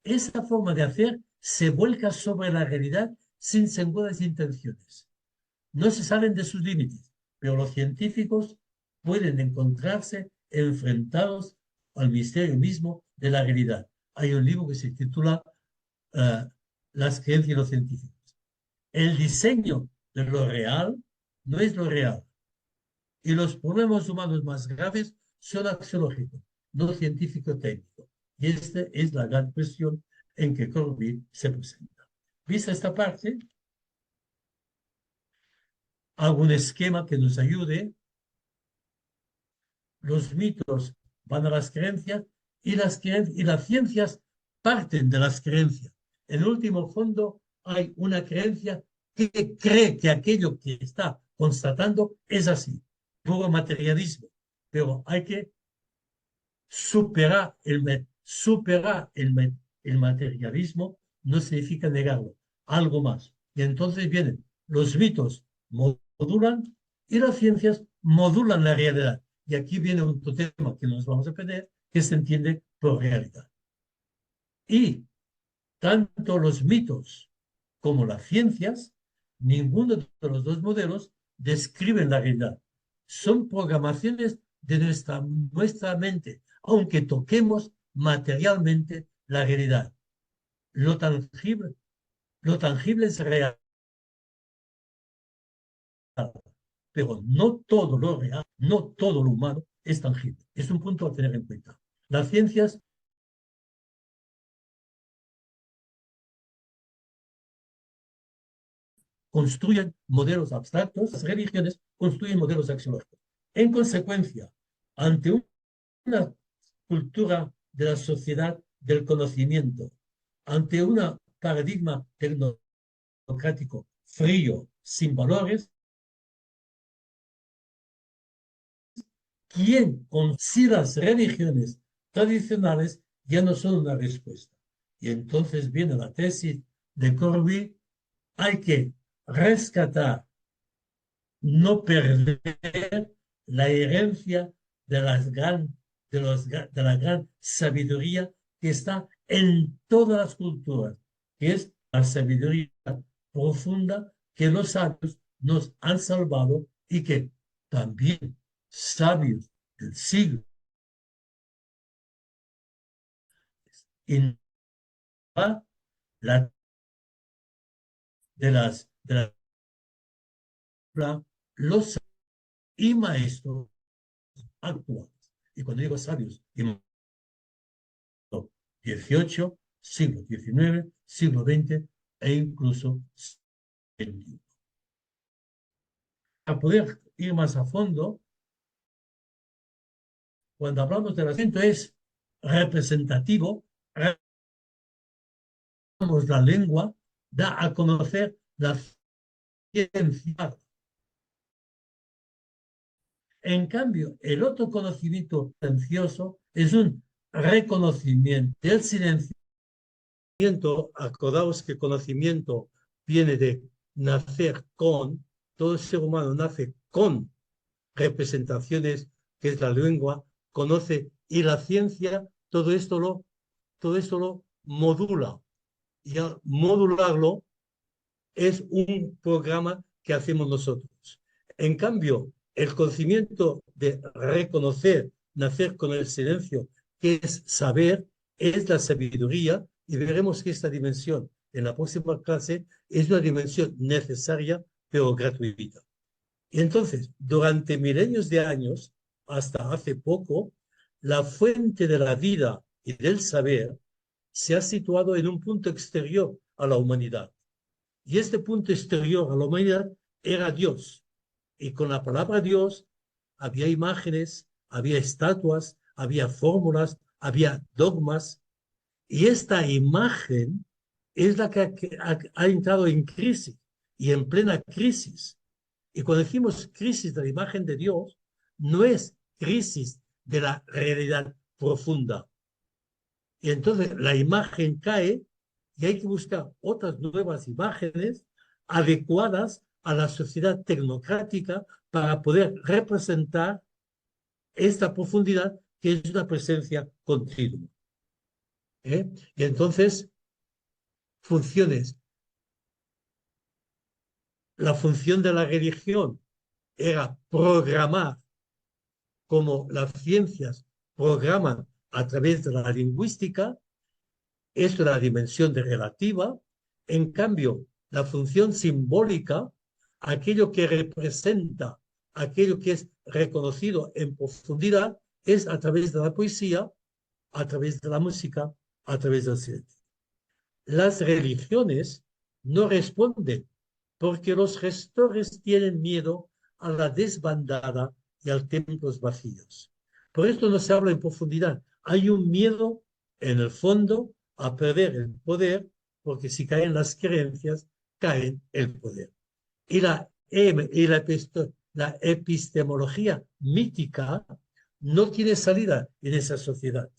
Esa forma de hacer se vuelca sobre la realidad sin segundas intenciones. No se salen de sus límites, pero los científicos pueden encontrarse enfrentados al misterio mismo de la realidad. Hay un libro que se titula Las creencias y los científicos. El diseño de lo real no es lo real. Y los problemas humanos más graves son axiológicos, no científico-técnicos. Y esta es la gran cuestión en que Corbyn se presenta. Vista esta parte, hago un esquema que nos ayude. Los mitos van a las creencias y las ciencias parten de las creencias. En el último fondo hay una creencia que cree que aquello que está constatando es así. Puro materialismo. pero hay que superar el materialismo no significa negarlo, algo más. Y entonces vienen los mitos modulan y las ciencias modulan la realidad. Y aquí viene otro tema que nos vamos a aprender, que se entiende por realidad. Y tanto los mitos como las ciencias, ninguno de los dos modelos describen la realidad. Son programaciones de nuestra mente, aunque toquemos materialmente la realidad. Lo tangible es real, pero no todo lo real, no todo lo humano es tangible. Es un punto a tener en cuenta. Las ciencias construyen modelos abstractos, las religiones construyen modelos axiológicos. En consecuencia, ante una cultura de la sociedad del conocimiento, ante un paradigma tecnocrático frío, sin valores, ¿quién considera las religiones tradicionales ya no son una respuesta? Y entonces viene la tesis de Corby, hay que rescatar, no perder la herencia de la gran sabiduría que está en todas las culturas, que es la sabiduría profunda que los sabios nos han salvado y que también sabios del siglo y la los y maestros actuales. Y cuando digo sabios, XVIII, siglo XIX, siglo XX e incluso XXI. Para poder ir más a fondo, cuando hablamos del acento es representativo, la lengua da a conocer la ciencia. En cambio, el otro conocimiento silencioso es un reconocimiento del silencio. Acordaos que conocimiento viene de nacer con, todo ser humano nace con representaciones, que es la lengua, conoce, y la ciencia todo esto lo modula. Y al modularlo es un programa que hacemos nosotros. En cambio, el conocimiento de reconocer, nacer con el silencio, que es saber, es la sabiduría, y veremos que esta dimensión en la próxima clase es una dimensión necesaria, pero gratuita. Y entonces, durante milenios de años, hasta hace poco, la fuente de la vida y del saber se ha situado en un punto exterior a la humanidad. Y este punto exterior a la humanidad era Dios. Y con la palabra Dios había imágenes, había estatuas, había fórmulas, había dogmas. Y esta imagen es la que ha entrado en crisis y en plena crisis. Y cuando decimos crisis de la imagen de Dios, no es crisis de la realidad profunda. Y entonces la imagen cae y hay que buscar otras nuevas imágenes adecuadas a la sociedad tecnocrática para poder representar esta profundidad que es una presencia continua. Y entonces, funciones. La función de la religión era programar, como las ciencias programan a través de la lingüística, es la dimensión de relativa. En cambio, la función simbólica, aquello que representa, aquello que es reconocido en profundidad, es a través de la poesía, a través de la música, a través del silencio. Las religiones no responden porque los gestores tienen miedo a la desbandada y a templos vacíos. Por esto no se habla en profundidad. Hay un miedo, en el fondo, a perder el poder, porque si caen las creencias, caen el poder. Y la epistemología mítica no tiene salida en esa sociedad.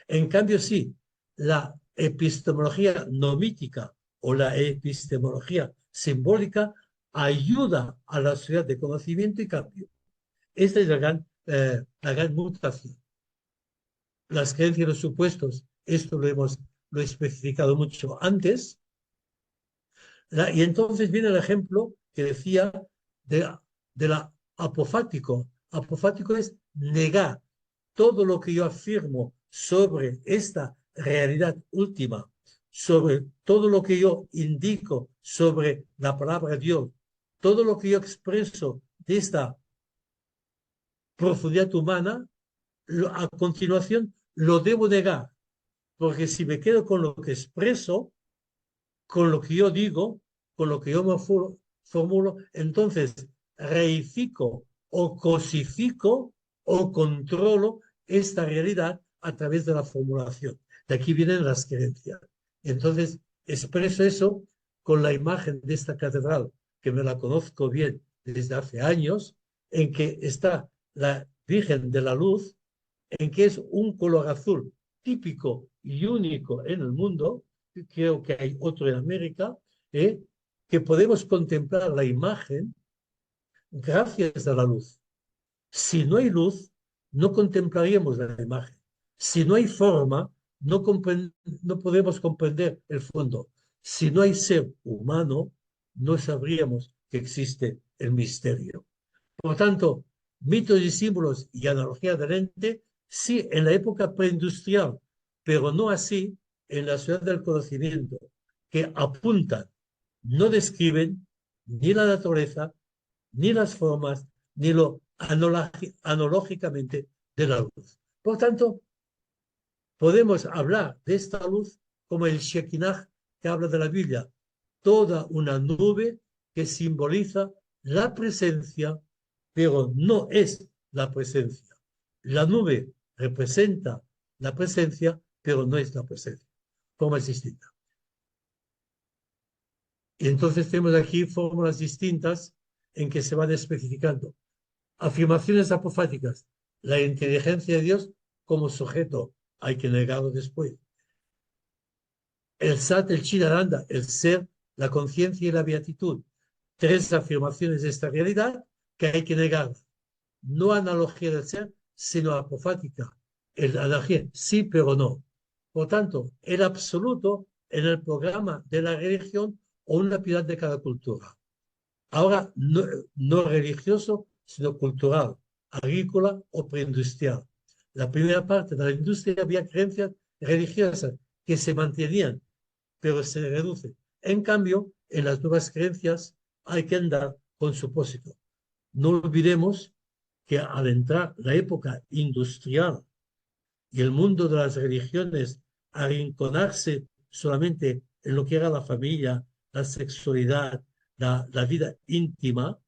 En cambio, sí, la epistemología nomítica o la epistemología simbólica ayuda a la sociedad de conocimiento y cambio. Esta es la gran mutación. Las creencias y los supuestos, esto lo he especificado mucho antes. Y entonces viene el ejemplo que decía de la apofático. Apofático es negar todo lo que yo afirmo sobre esta realidad última, sobre todo lo que yo indico sobre la palabra de Dios, todo lo que yo expreso de esta profundidad humana, a continuación lo debo negar, porque si me quedo con lo que expreso, con lo que yo digo, con lo que yo me formulo, entonces reifico o cosifico o controlo esta realidad a través de la formulación. De aquí vienen las creencias. Entonces expreso eso con la imagen de esta catedral, que me la conozco bien desde hace años, en que está la Virgen de la Luz, en que es un color azul típico y único en el mundo, creo que hay otro en América, que podemos contemplar la imagen gracias a la luz. Si no hay luz, no contemplaríamos la imagen. Si no hay forma, no podemos comprender el fondo. Si no hay ser humano, no sabríamos que existe el misterio. Por lo tanto, mitos y símbolos y analogía del ente, sí, en la época preindustrial, pero no así en la ciudad del conocimiento, que apuntan, no describen ni la naturaleza, ni las formas, ni lo analógicamente de la luz. Por tanto, podemos hablar de esta luz como el Shekinah que habla de la Biblia, toda una nube que simboliza la presencia, pero no es la presencia. La nube representa la presencia, pero no es la presencia. Forma distinta. Y entonces tenemos aquí fórmulas distintas en que se van especificando. Afirmaciones apofáticas. La inteligencia de Dios como sujeto. Hay que negarlo después. El Sat, el Chidananda, el ser, la conciencia y la beatitud. Tres afirmaciones de esta realidad que hay que negar. No analogía del ser, sino apofática. El analogía, sí, pero no. Por tanto, el absoluto en el programa de la religión o una piedad de cada cultura. Ahora, no religioso, sino cultural, agrícola o preindustrial. La primera parte de la industria había creencias religiosas que se mantenían, pero se reducen. En cambio, en las nuevas creencias hay que andar con supósito. No olvidemos que al entrar la época industrial y el mundo de las religiones arrinconarse solamente en lo que era la familia, la sexualidad, la vida íntima,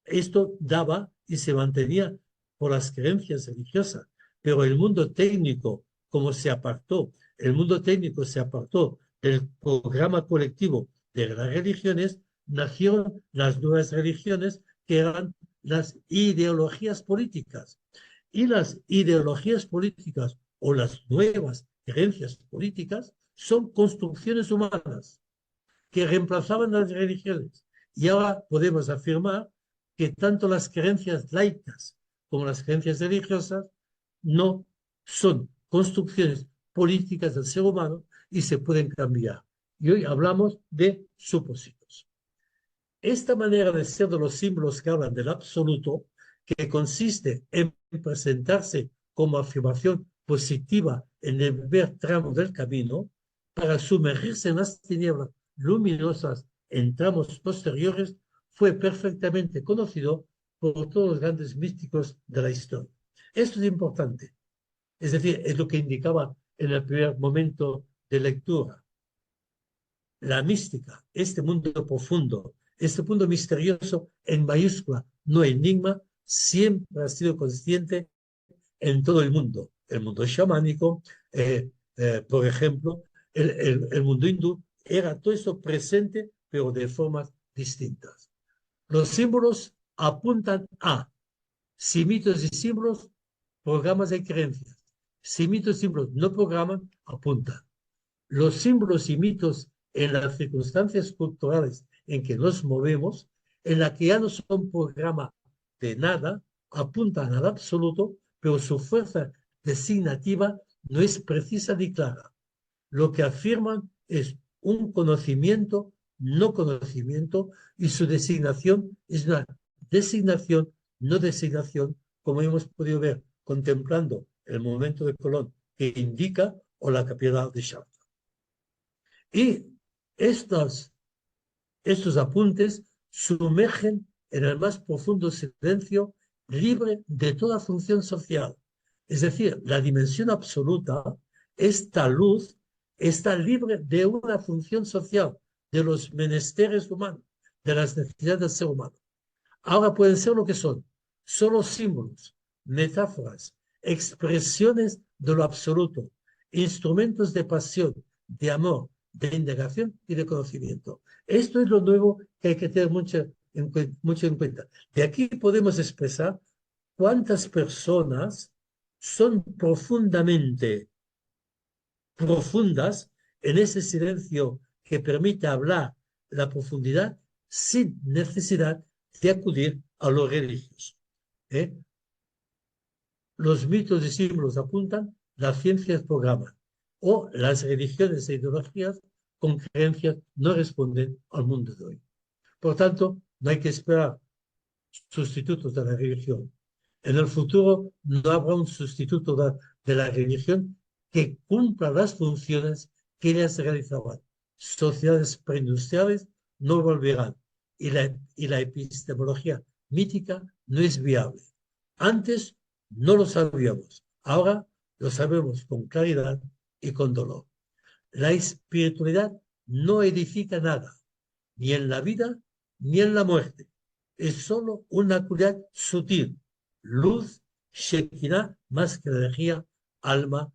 esto daba y se mantenía por las creencias religiosas. Pero el mundo técnico, como se apartó, el mundo técnico se apartó del programa colectivo de las religiones, nacieron las nuevas religiones que eran las ideologías políticas. Y las ideologías políticas o las nuevas creencias políticas son construcciones humanas que reemplazaban las religiones. Y ahora podemos afirmar que tanto las creencias laicas como las creencias religiosas no son construcciones políticas del ser humano y se pueden cambiar. Y hoy hablamos de supósitos. Esta manera de ser de los símbolos que hablan del absoluto, que consiste en presentarse como afirmación positiva en el primer tramo del camino, para sumergirse en las tinieblas luminosas en tramos posteriores, fue perfectamente conocido por todos los grandes místicos de la historia. Esto es importante. Es decir, es lo que indicaba en el primer momento de lectura. La mística, este mundo profundo, este mundo misterioso en mayúscula, no enigma, siempre ha sido consciente en todo el mundo. El mundo chamánico, por ejemplo, el mundo hindú, era todo eso presente, pero de formas distintas. Los símbolos apuntan a, si mitos y símbolos programas de creencias. Si mitos y símbolos no programan, apuntan. Los símbolos y mitos en las circunstancias culturales en que nos movemos, en la que ya no son programa de nada, apuntan al absoluto, pero su fuerza designativa no es precisa ni clara. Lo que afirman es un conocimiento, no conocimiento, y su designación es una designación, no designación, como hemos podido ver contemplando el momento de Colón que indica o la capital de Chartres. Y estos apuntes sumergen en el más profundo silencio libre de toda función social. Es decir, la dimensión absoluta, esta luz, está libre de una función social, de los menesteres humanos, de las necesidades del ser humano. Ahora pueden ser lo que son, solo símbolos, metáforas, expresiones de lo absoluto, instrumentos de pasión, de amor, de indagación y de conocimiento. Esto es lo nuevo que hay que tener mucho en cuenta. De aquí podemos expresar cuántas personas son profundamente profundas en ese silencio que permite hablar la profundidad sin necesidad de acudir a lo religioso. ¿Eh? Los mitos y símbolos apuntan, las ciencias programan, o las religiones e ideologías con creencias no responden al mundo de hoy. Por tanto, no hay que esperar sustitutos de la religión. En el futuro no habrá un sustituto de la religión que cumpla las funciones que ellas realizaban. Sociedades preindustriales no volverán y la epistemología mítica no es viable. Antes no lo sabíamos, ahora lo sabemos con claridad y con dolor. La espiritualidad no edifica nada, ni en la vida ni en la muerte. Es solo una cualidad sutil, luz, Shekinah, más que energía, alma,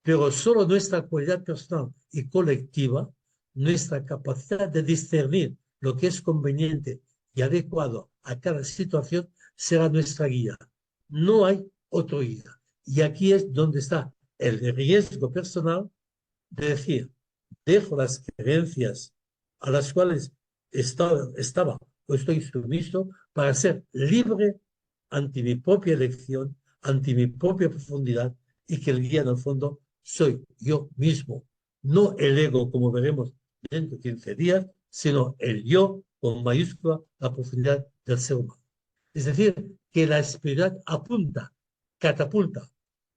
pero solo nuestra cualidad personal y colectiva, nuestra capacidad de discernir lo que es conveniente y adecuado a cada situación, será nuestra guía. No hay otro guía. Y aquí es donde está el riesgo personal de decir, dejo las creencias a las cuales estaba o estoy sumiso para ser libre ante mi propia elección, ante mi propia profundidad, y que el guía en el fondo soy yo mismo, no el ego como veremos dentro de 15 días, sino el yo con mayúscula, la profundidad del ser humano. Es decir, que la espiritualidad apunta, catapulta,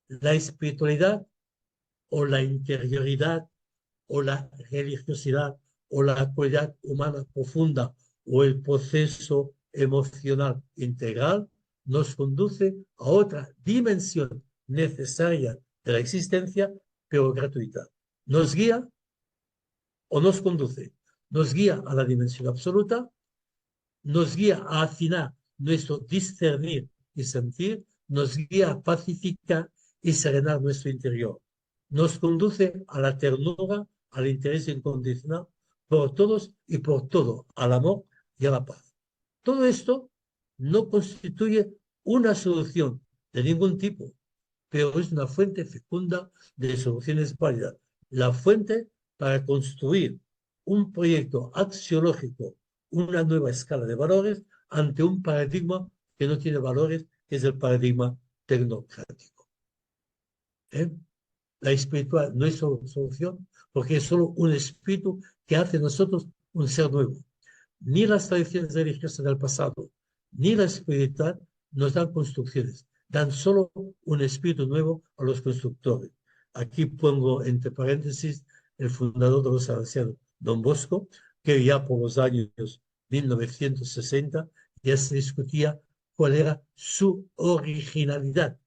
la espiritualidad o la interioridad o la religiosidad o la cualidad humana profunda o el proceso emocional integral nos conduce a otra dimensión necesaria de la existencia, pero gratuita. Nos guía o nos conduce. Nos guía a la dimensión absoluta, nos guía a afinar nuestro discernir y sentir, nos guía a pacificar y serenar nuestro interior. Nos conduce a la ternura, al interés incondicional por todos y por todo, al amor y a la paz. Todo esto no constituye una solución de ningún tipo, pero es una fuente fecunda de soluciones válidas. La fuente para construir un proyecto axiológico, una nueva escala de valores ante un paradigma que no tiene valores, que es el paradigma tecnocrático. ¿Eh? La espiritual no es solución porque es solo un espíritu que hace de nosotros un ser nuevo. Ni las tradiciones religiosas del pasado, ni la espiritualidad nos dan construcciones, dan solo un espíritu nuevo a los constructores. Aquí pongo entre paréntesis el fundador de los salesianos, Don Bosco, que ya por los años 1960 ya se discutía cuál era su originalidad.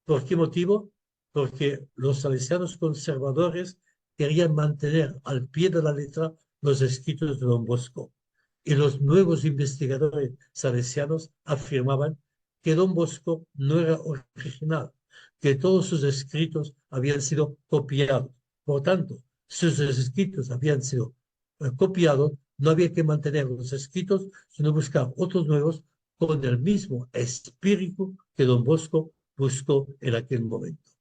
¿Por qué motivo? Porque los salesianos conservadores querían mantener al pie de la letra los escritos de Don Bosco. Y los nuevos investigadores salesianos afirmaban que Don Bosco no era original, que todos sus escritos habían sido copiados. Por tanto, si sus escritos habían sido copiados, no había que mantener los escritos, sino buscar otros nuevos con el mismo espíritu que don Bosco buscó en aquel momento.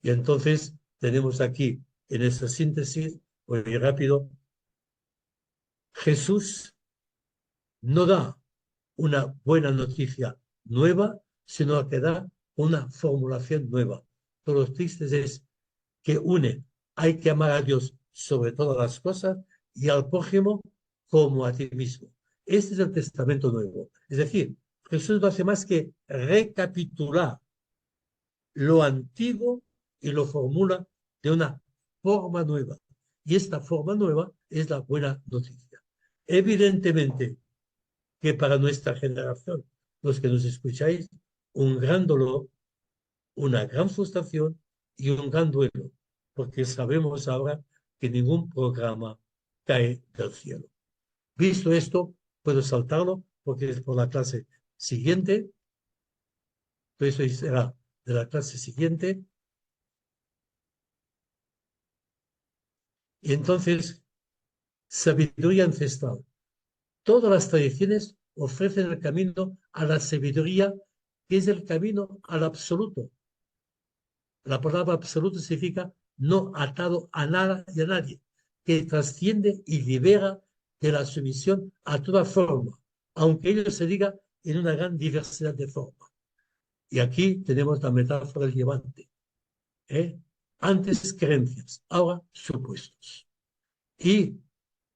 Y entonces tenemos aquí, en esta síntesis, muy rápido, Jesús no da una buena noticia nueva, sino que da una formulación nueva. Pero lo triste es que une, hay que amar a Dios sobre todas las cosas y al prójimo como a ti mismo. Este es el testamento nuevo. Es decir, Jesús no hace más que recapitular lo antiguo y lo formula de una forma nueva. Y esta forma nueva es la buena noticia. Evidentemente que para nuestra generación, los que nos escucháis, un gran dolor, una gran frustración y un gran duelo, porque sabemos ahora que ningún programa cae del cielo. Visto esto, puedo saltarlo porque es por la clase siguiente, eso será de la clase siguiente. Y entonces, sabiduría ancestral. Todas las tradiciones ofrecen el camino a la sabiduría, que es el camino al absoluto. La palabra absoluto significa no atado a nada y a nadie, que trasciende y libera de la sumisión a toda forma, aunque ello se diga en una gran diversidad de formas. Y aquí tenemos la metáfora del llevante. Antes creencias, ahora supuestos. Y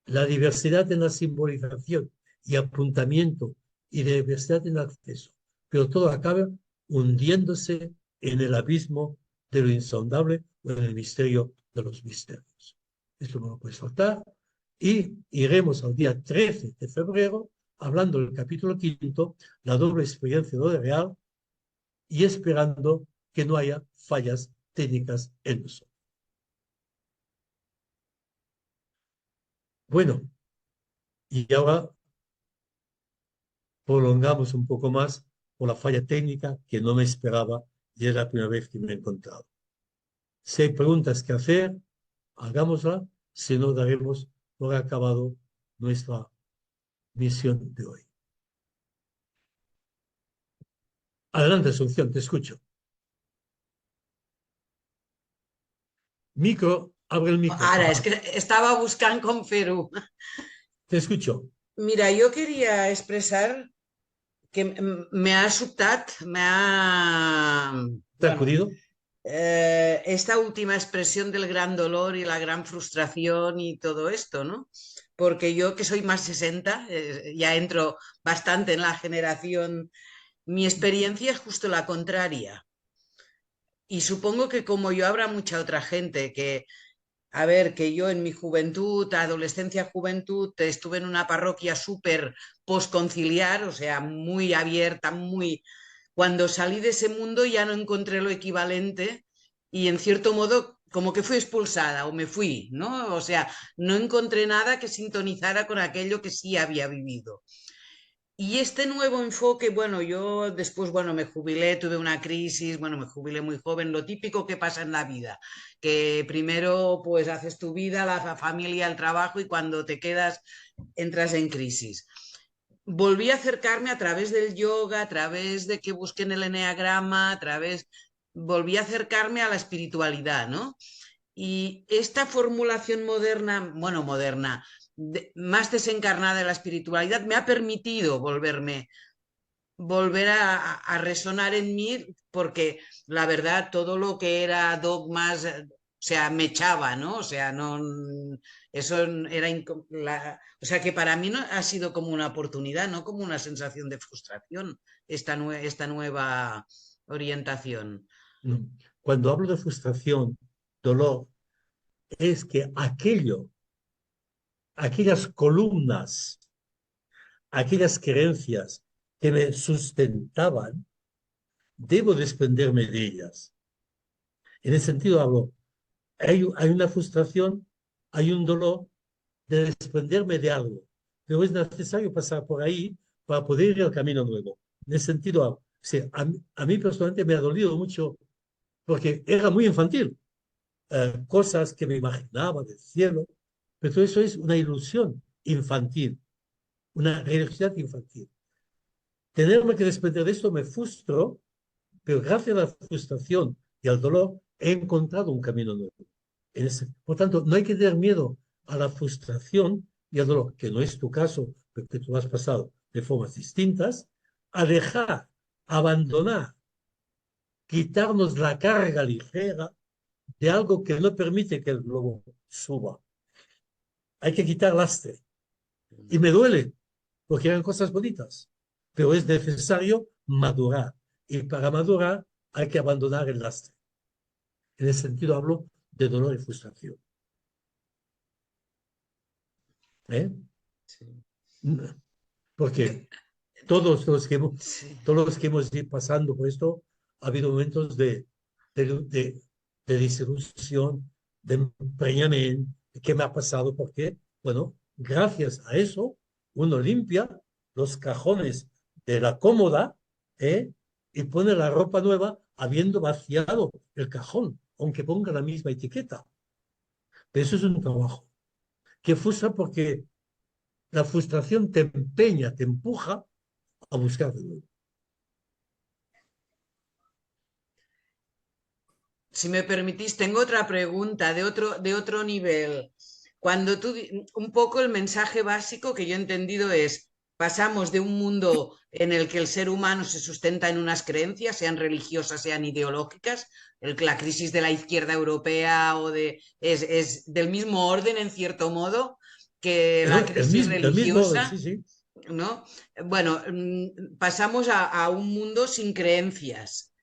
la diversidad en la simbolización y apuntamiento y la diversidad en el acceso, pero todo acaba hundiéndose en el abismo de lo insondable o en el misterio de los misterios. Esto no lo puedes faltar. Y iremos al día 13 de febrero hablando del capítulo 5, la doble experiencia de lo real, y esperando que no haya fallas técnicas en nosotros. Bueno, y ahora prolongamos un poco más por la falla técnica que no me esperaba y es la primera vez que me he encontrado. Si hay preguntas que hacer, hagámosla, si no, daremos por acabado nuestra misión de hoy. Adelante, Asunción, te escucho. Micro, abre el micro. Ara, és que estava buscant com fer-ho. Te escucho. Mira, jo queria expressar que me ha sobtat, me ha... ¿Te ha acudido? Esta última expresión del gran dolor y la gran frustración y todo esto, ¿no? Porque yo que soy más 60, ya entro bastante en la generación, mi experiencia es justo la contraria. Y supongo que como yo habrá mucha otra gente que, a ver, que yo en mi juventud, adolescencia, juventud, estuve en una parroquia súper posconciliar, o sea, muy abierta, muy... Cuando salí de ese mundo ya no encontré lo equivalente y en cierto modo como que fui expulsada o me fui, ¿no? O sea, no encontré nada que sintonizara con aquello que sí había vivido. Y este nuevo enfoque, bueno, yo después, bueno, me jubilé, tuve una crisis, bueno, me jubilé muy joven, lo típico que pasa en la vida, que primero pues haces tu vida, la familia, el trabajo y cuando te quedas entras en crisis. Volví a acercarme a través del yoga, a través de que busquen el eneagrama, a través, volví a acercarme a la espiritualidad, ¿no? Y esta formulación moderna, bueno, moderna, más desencarnada de la espiritualidad, me ha permitido volver a resonar en mí, porque la verdad, todo lo que era dogmas, o sea, me echaba, ¿no? O sea, no, eso era, o sea, que para mí no, ha sido como una oportunidad, no como una sensación de frustración, esta nueva orientación. Cuando hablo de frustración, dolor, es que aquellas columnas, aquellas creencias que me sustentaban, debo desprenderme de ellas. En ese sentido hablo, hay una frustración, hay un dolor de desprenderme de algo, pero es necesario pasar por ahí para poder ir al camino nuevo. En ese sentido hablo. O sea, a mí personalmente me ha dolido mucho porque era muy infantil. Cosas que me imaginaba del cielo, pero todo eso es una ilusión infantil, una religiosidad infantil. tenerme que desprender de esto me frustro, pero gracias a la frustración y al dolor he encontrado un camino nuevo. Por tanto, no hay que tener miedo a la frustración y al dolor, que no es tu caso, porque tú has pasado de formas distintas, a dejar, abandonar, quitarnos la carga ligera de algo que no permite que el globo suba. Hay que quitar lastre. Y me duele, porque eran cosas bonitas, pero es necesario madurar. Y para madurar hay que abandonar el lastre. En ese sentido hablo de dolor y frustración. ¿Eh? Sí. Porque todos los que hemos, Sí. todos los que hemos ido pasando por esto, ha habido momentos de desilusión, de empeñamiento, ¿qué me ha pasado? Porque, bueno, gracias a eso, uno limpia los cajones de la cómoda, ¿eh? Y pone la ropa nueva habiendo vaciado el cajón, aunque ponga la misma etiqueta. Pero eso es un trabajo que frustra porque la frustración te empeña, te empuja a buscar de nuevo. Si me permitís, tengo otra pregunta de otro nivel. Cuando tú, un poco el mensaje básico que yo he entendido es, pasamos de un mundo en el que el ser humano se sustenta en unas creencias, sean religiosas, sean ideológicas, la crisis de la izquierda europea es del mismo orden, en cierto modo, que la crisis El mismo, religiosa, sí, sí. ¿no? Bueno, pasamos a un mundo sin creencias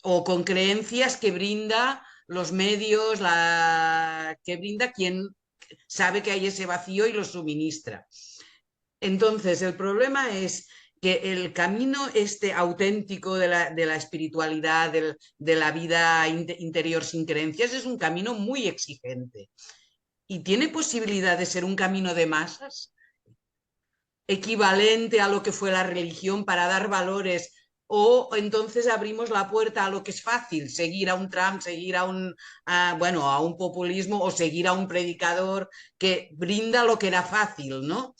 o con creencias que brinda los medios, que brinda quien sabe que hay ese vacío y lo suministra. Entonces, el problema es que el camino este auténtico de la espiritualidad, de la vida interior sin creencias, es un camino muy exigente. ¿Y tiene posibilidad de ser un camino de masas? Equivalente a lo que fue la religión para dar valores, o entonces abrimos la puerta a lo que es fácil, seguir a un Trump, seguir bueno, a un populismo o seguir a un predicador que brinda lo que era fácil, ¿no?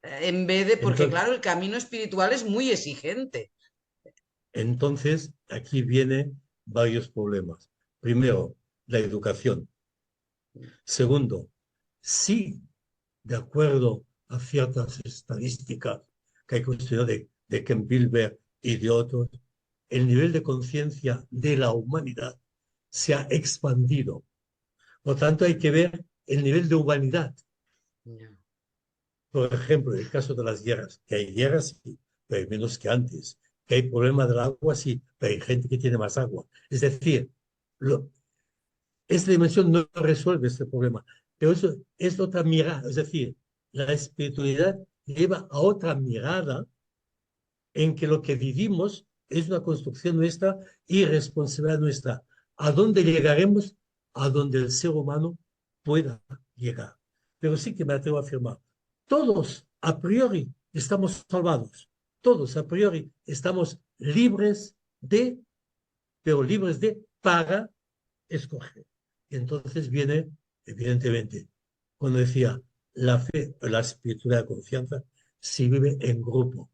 En vez de, porque Entonces, claro, el camino espiritual es muy exigente. entonces, aquí vienen varios problemas. Primero, la educación. Segundo, sí, de acuerdo a ciertas estadísticas que hay cuestionado de Ken Wilber y de otros, el nivel de conciencia de la humanidad se ha expandido. Por tanto, hay que ver el nivel de humanidad. Por ejemplo, en el caso de las guerras, que hay guerras, sí, pero hay menos que antes. Que hay problema del agua, sí, pero hay gente que tiene más agua. Es decir, esta dimensión no resuelve este problema, pero eso es otra mirada. Es decir, la espiritualidad lleva a otra mirada en que lo que vivimos es una construcción nuestra y responsabilidad nuestra. ¿A dónde llegaremos? A donde el ser humano pueda llegar. Pero sí que me atrevo a afirmar, todos a priori estamos salvados, todos a priori estamos libres de, pero libres de para escoger. Y entonces viene, evidentemente, cuando decía la fe, la espiritualidad, la confianza, se vive en grupo.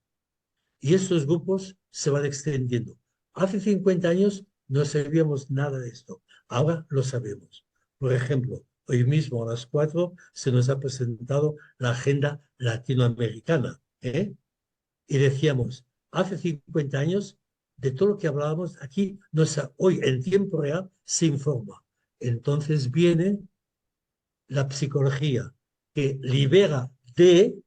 Y estos grupos se van extendiendo. Hace 50 años no sabíamos nada de esto. Ahora lo sabemos. Por ejemplo, hoy mismo a las 4 se nos ha presentado la agenda latinoamericana. ¿Eh? Y decíamos, hace 50 años, de todo lo que hablábamos aquí, hoy en tiempo real se informa. Entonces viene la psicología que libera de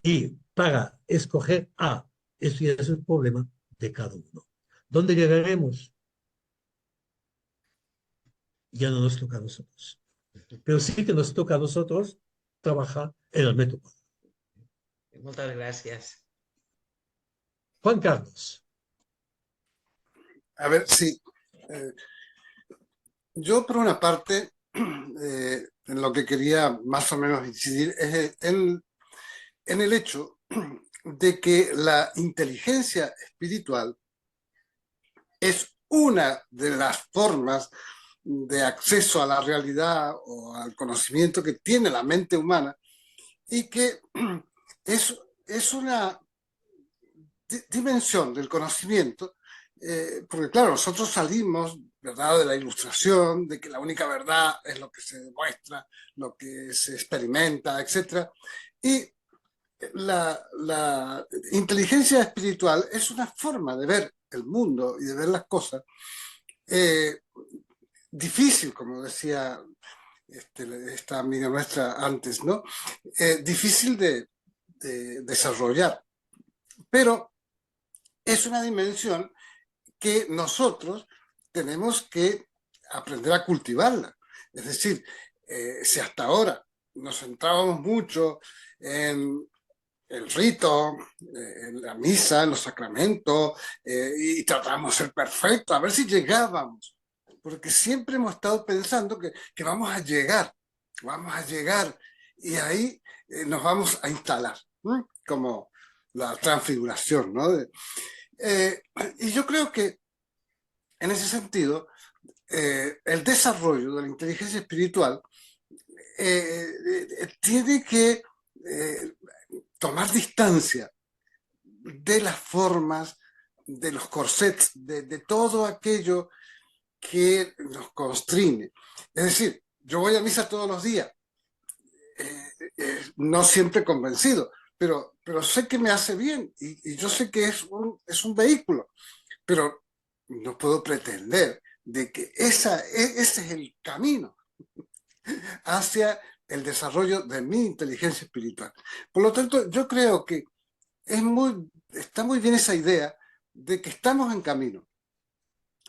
y para escoger a. Eso ya es el problema de cada uno. ¿Dónde llegaremos? Ya no nos toca a nosotros. Pero sí que nos toca a nosotros trabajar en el método. Muchas gracias. Juan Carlos. A ver, sí. Yo, por una parte, en lo que quería más o menos incidir es en el hecho de que la inteligencia espiritual es una de las formas de acceso a la realidad o al conocimiento que tiene la mente humana y que es una dimensión del conocimiento, porque claro, nosotros salimos, ¿verdad?, de la ilustración, de que la única verdad es lo que se demuestra, lo que se experimenta, etc. Y la inteligencia espiritual es una forma de ver el mundo y de ver las cosas difícil, como decía esta amiga nuestra antes, ¿no? Difícil de desarrollar, pero es una dimensión que nosotros tenemos que aprender a cultivarla. Es decir, si hasta ahora nos centrábamos mucho en el rito, en la misa, en los sacramentos, y tratamos de ser perfectos, a ver si llegábamos, porque siempre hemos estado pensando que vamos a llegar, y ahí nos vamos a instalar, ¿no? Como la transfiguración, ¿no? Y yo creo que en ese sentido, el desarrollo de la inteligencia espiritual tiene que tomar distancia de las formas, de los corsets, de todo aquello que nos constriñe. Es decir, yo voy a misa todos los días, no siempre convencido, pero sé que me hace bien y yo sé que es un vehículo, pero no puedo pretender de que ese es el camino hacia el desarrollo de mi inteligencia espiritual. Por lo tanto, yo creo que está muy bien esa idea de que estamos en camino.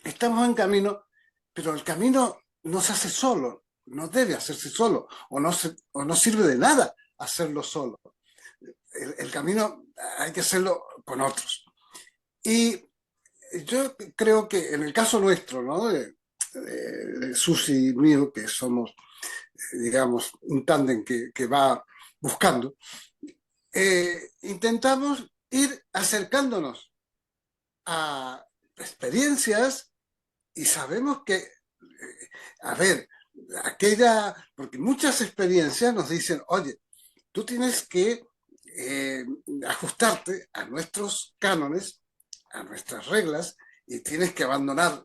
Estamos en camino, pero el camino no se hace solo, no debe hacerse solo, o no sirve de nada hacerlo solo. El camino hay que hacerlo con otros. Y yo creo que en el caso nuestro, ¿no? De Susi y mío, que somos, digamos, un tándem que va buscando, intentamos ir acercándonos a experiencias y sabemos que, a ver, porque muchas experiencias nos dicen, oye, tú tienes que ajustarte a nuestros cánones, a nuestras reglas, y tienes que abandonar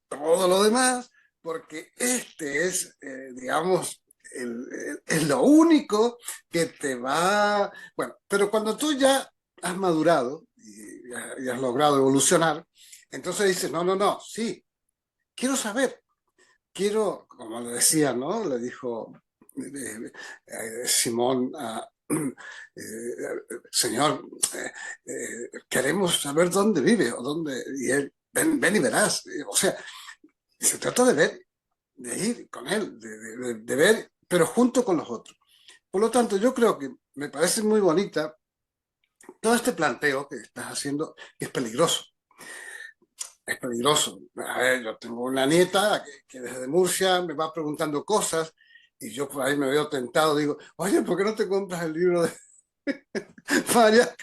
todo lo demás, porque este es, digamos, es lo único que te va... Bueno, pero cuando tú ya has madurado y has logrado evolucionar, entonces dices, no, sí, quiero saber, como le decía, ¿no? Le dijo Simón a... Señor, queremos saber dónde vive o dónde... Y él, ven y verás. O sea, se trata de ver, de ir con él, de ver, pero junto con los otros. Por lo tanto, yo creo que me parece muy bonita todo este planteo que estás haciendo, que es peligroso. Es peligroso. A ver, yo tengo una nieta que desde Murcia me va preguntando cosas y yo por ahí me veo tentado, digo, oye, ¿por qué no te compras el libro de María?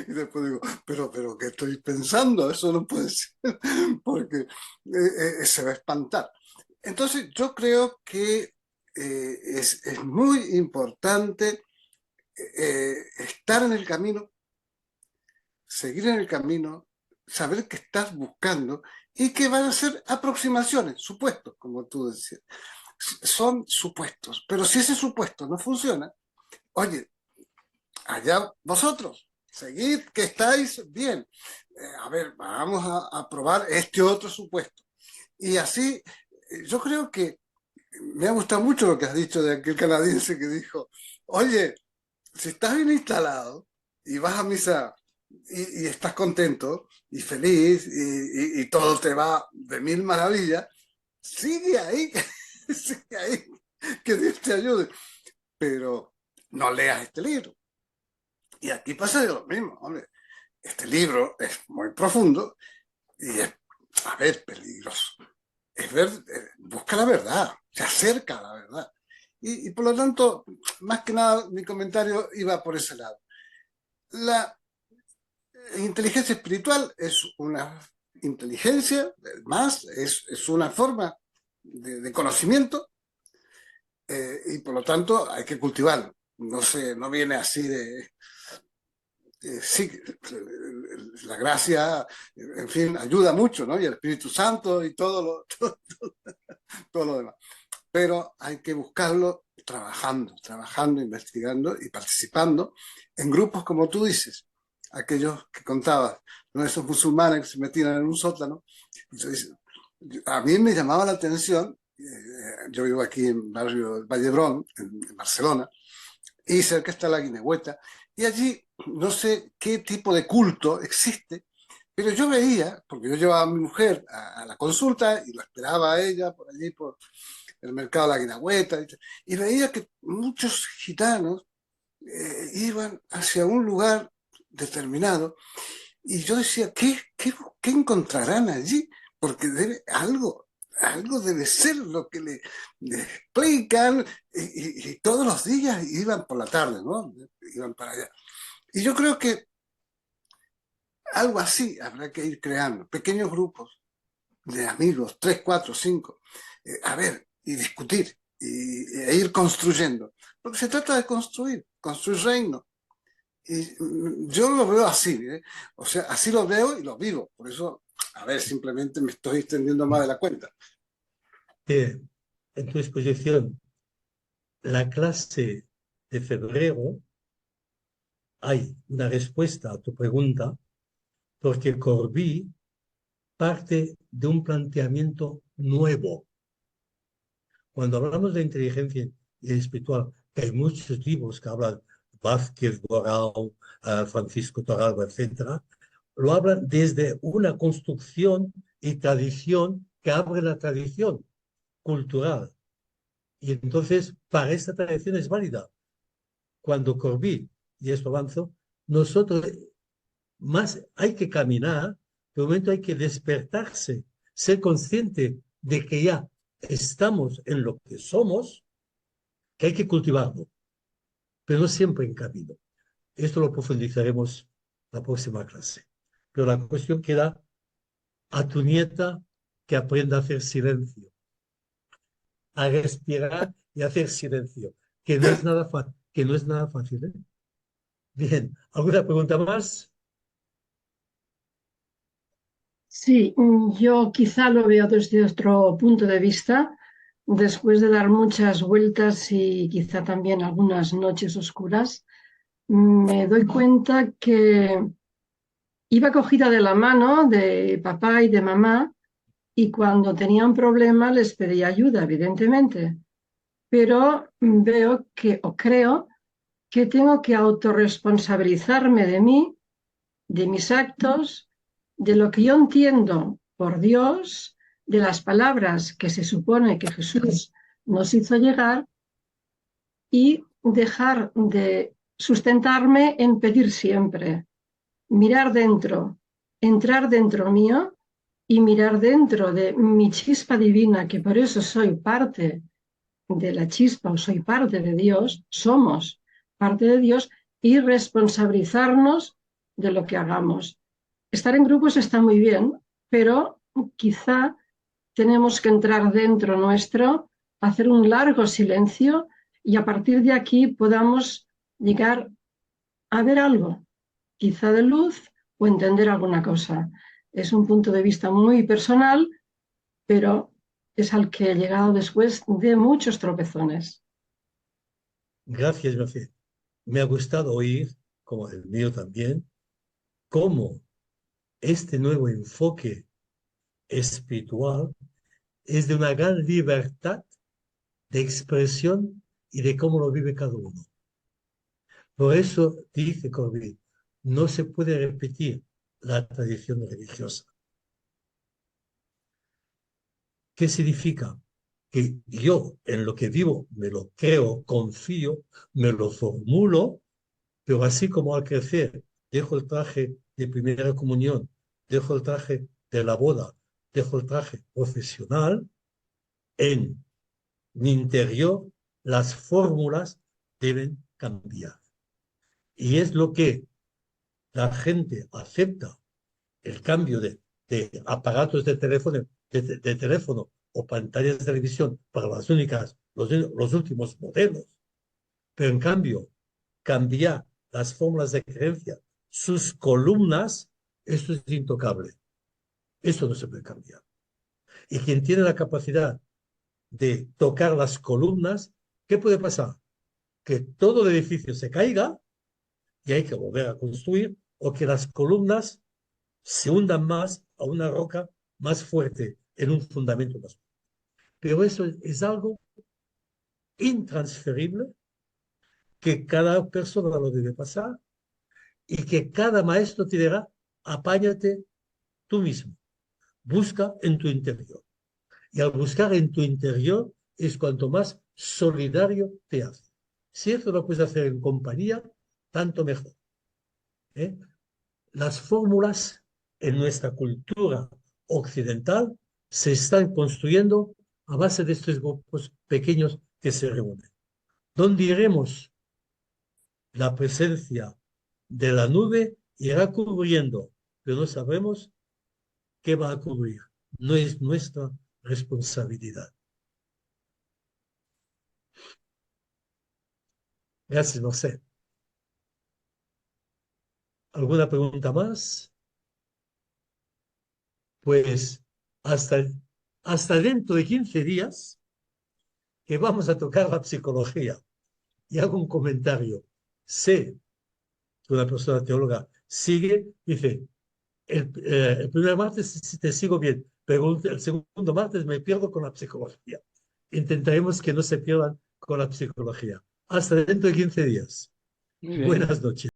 Y después digo, pero ¿qué estoy pensando? Eso no puede ser, porque se va a espantar. Entonces, yo creo que es muy importante estar en el camino, seguir en el camino, saber qué estás buscando y que van a ser aproximaciones, supuestos, como tú decías. Son supuestos, pero si ese supuesto no funciona, oye, allá vosotros, seguid que estáis bien. A ver, vamos a probar este otro supuesto. Y así, yo creo que me ha gustado mucho lo que has dicho de aquel canadiense que dijo, oye, si estás bien instalado y vas a misa y estás contento y feliz y todo te va de mil maravillas, sigue ahí, sigue ahí, que Dios te ayude. Pero no leas este libro. Y aquí pasa de lo mismo, hombre. Este libro es muy profundo y es, a ver, peligroso. Es ver, busca la verdad, se acerca a la verdad. Y por lo tanto, más que nada, mi comentario iba por ese lado. La inteligencia espiritual es una inteligencia, más, es una forma de conocimiento y por lo tanto hay que cultivarlo. No viene así sí, la gracia, en fin, ayuda mucho, ¿no? Y el Espíritu Santo y todo lo demás. Pero hay que buscarlo trabajando, investigando y participando en grupos como tú dices, aquellos que contabas, ¿no? Esos musulmanes que se metían en un sótano. Entonces, a mí me llamaba la atención, yo vivo aquí en el barrio Vallebrón, en Barcelona, y cerca está la Guinehueta, y allí no sé qué tipo de culto existe, pero yo veía, porque yo llevaba a mi mujer a la consulta y lo esperaba a ella por allí, por el mercado de la Guinehueta, y veía que muchos gitanos iban hacia un lugar determinado, y yo decía, ¿qué encontrarán allí? Porque algo debe ser lo que le explican, y todos los días iban por la tarde, ¿no? Iban para allá. Y yo creo que algo así habrá que ir creando, pequeños grupos de amigos, 3, 4, 5, a ver, y discutir, e ir construyendo. Porque se trata de construir reino. Y yo lo veo así, ¿eh? O sea, así lo veo y lo vivo. Por eso, a ver, simplemente me estoy extendiendo más de la cuenta. En tu exposición, la clase de febrero, hay una respuesta a tu pregunta, porque Corbí parte de un planteamiento nuevo. Cuando hablamos de inteligencia espiritual, que hay muchos libros que hablan, Vázquez, Borao, Francisco Torralba, etc., lo hablan desde una construcción y tradición que abre la tradición cultural. Y entonces, para esta tradición es válida. Cuando Corbí, y esto avanzo, nosotros más hay que caminar, de momento hay que despertarse, ser consciente de que ya estamos en lo que somos, que hay que cultivarlo, pero no siempre en camino. Esto lo profundizaremos la próxima clase. Pero la cuestión queda a tu nieta que aprenda a hacer silencio, a respirar y a hacer silencio, que no es nada, que no es nada fácil, ¿eh? Bien, ¿alguna pregunta más? Sí, yo quizá lo veo desde otro punto de vista, después de dar muchas vueltas y quizá también algunas noches oscuras, me doy cuenta que iba cogida de la mano de papá y de mamá y cuando tenían problemas les pedía ayuda, evidentemente, pero veo que, o creo, que tengo que autorresponsabilizarme de mí, de mis actos, de lo que yo entiendo por Dios, de las palabras que se supone que Jesús nos hizo llegar y dejar de sustentarme en pedir siempre, mirar dentro, entrar dentro mío y mirar dentro de mi chispa divina, que por eso soy parte de la chispa o soy parte de Dios, somos parte de Dios, y responsabilizarnos de lo que hagamos. Estar en grupos está muy bien, pero quizá tenemos que entrar dentro nuestro, hacer un largo silencio y a partir de aquí podamos llegar a ver algo, quizá de luz o entender alguna cosa. Es un punto de vista muy personal, pero es al que he llegado después de muchos tropezones. Gracias, Mercedes. Me ha gustado oír, como el mío también, cómo este nuevo enfoque espiritual es de una gran libertad de expresión y de cómo lo vive cada uno. Por eso dice Corbí, no se puede repetir la tradición religiosa. ¿Qué significa? Que yo en lo que vivo me lo creo, confío, me lo formulo, pero así como al crecer dejo el traje de primera comunión, dejo el traje de la boda, dejo el traje profesional, en mi interior las fórmulas deben cambiar. Y es lo que la gente acepta, el cambio de aparatos de teléfono o pantallas de televisión para las únicas, los últimos modelos. Pero en cambio, cambiar las fórmulas de creencia sus columnas, esto es intocable. Esto no se puede cambiar. Y quien tiene la capacidad de tocar las columnas, ¿qué puede pasar? Que todo el edificio se caiga y hay que volver a construir, o que las columnas se hundan más a una roca más fuerte, en un fundamento más fuerte. Pero eso es algo intransferible que cada persona lo debe pasar y que cada maestro te dirá, apáñate tú mismo, busca en tu interior. Y al buscar en tu interior es cuanto más solidario te hace. Si eso lo puedes hacer en compañía, tanto mejor. Las fórmulas en nuestra cultura occidental se están construyendo a base de estos grupos pequeños que se reúnen. ¿Dónde iremos? La presencia de la nube irá cubriendo, pero no sabemos qué va a cubrir. No es nuestra responsabilidad. Gracias, no sé. ¿Alguna pregunta más? Pues hasta dentro de 15 días que vamos a tocar la psicología. Y hago un comentario. Sé que una persona teóloga sigue, dice, el primer martes te sigo bien, pero el segundo martes me pierdo con la psicología. Intentaremos que no se pierdan con la psicología. Hasta dentro de 15 días. Muy bien. Buenas noches.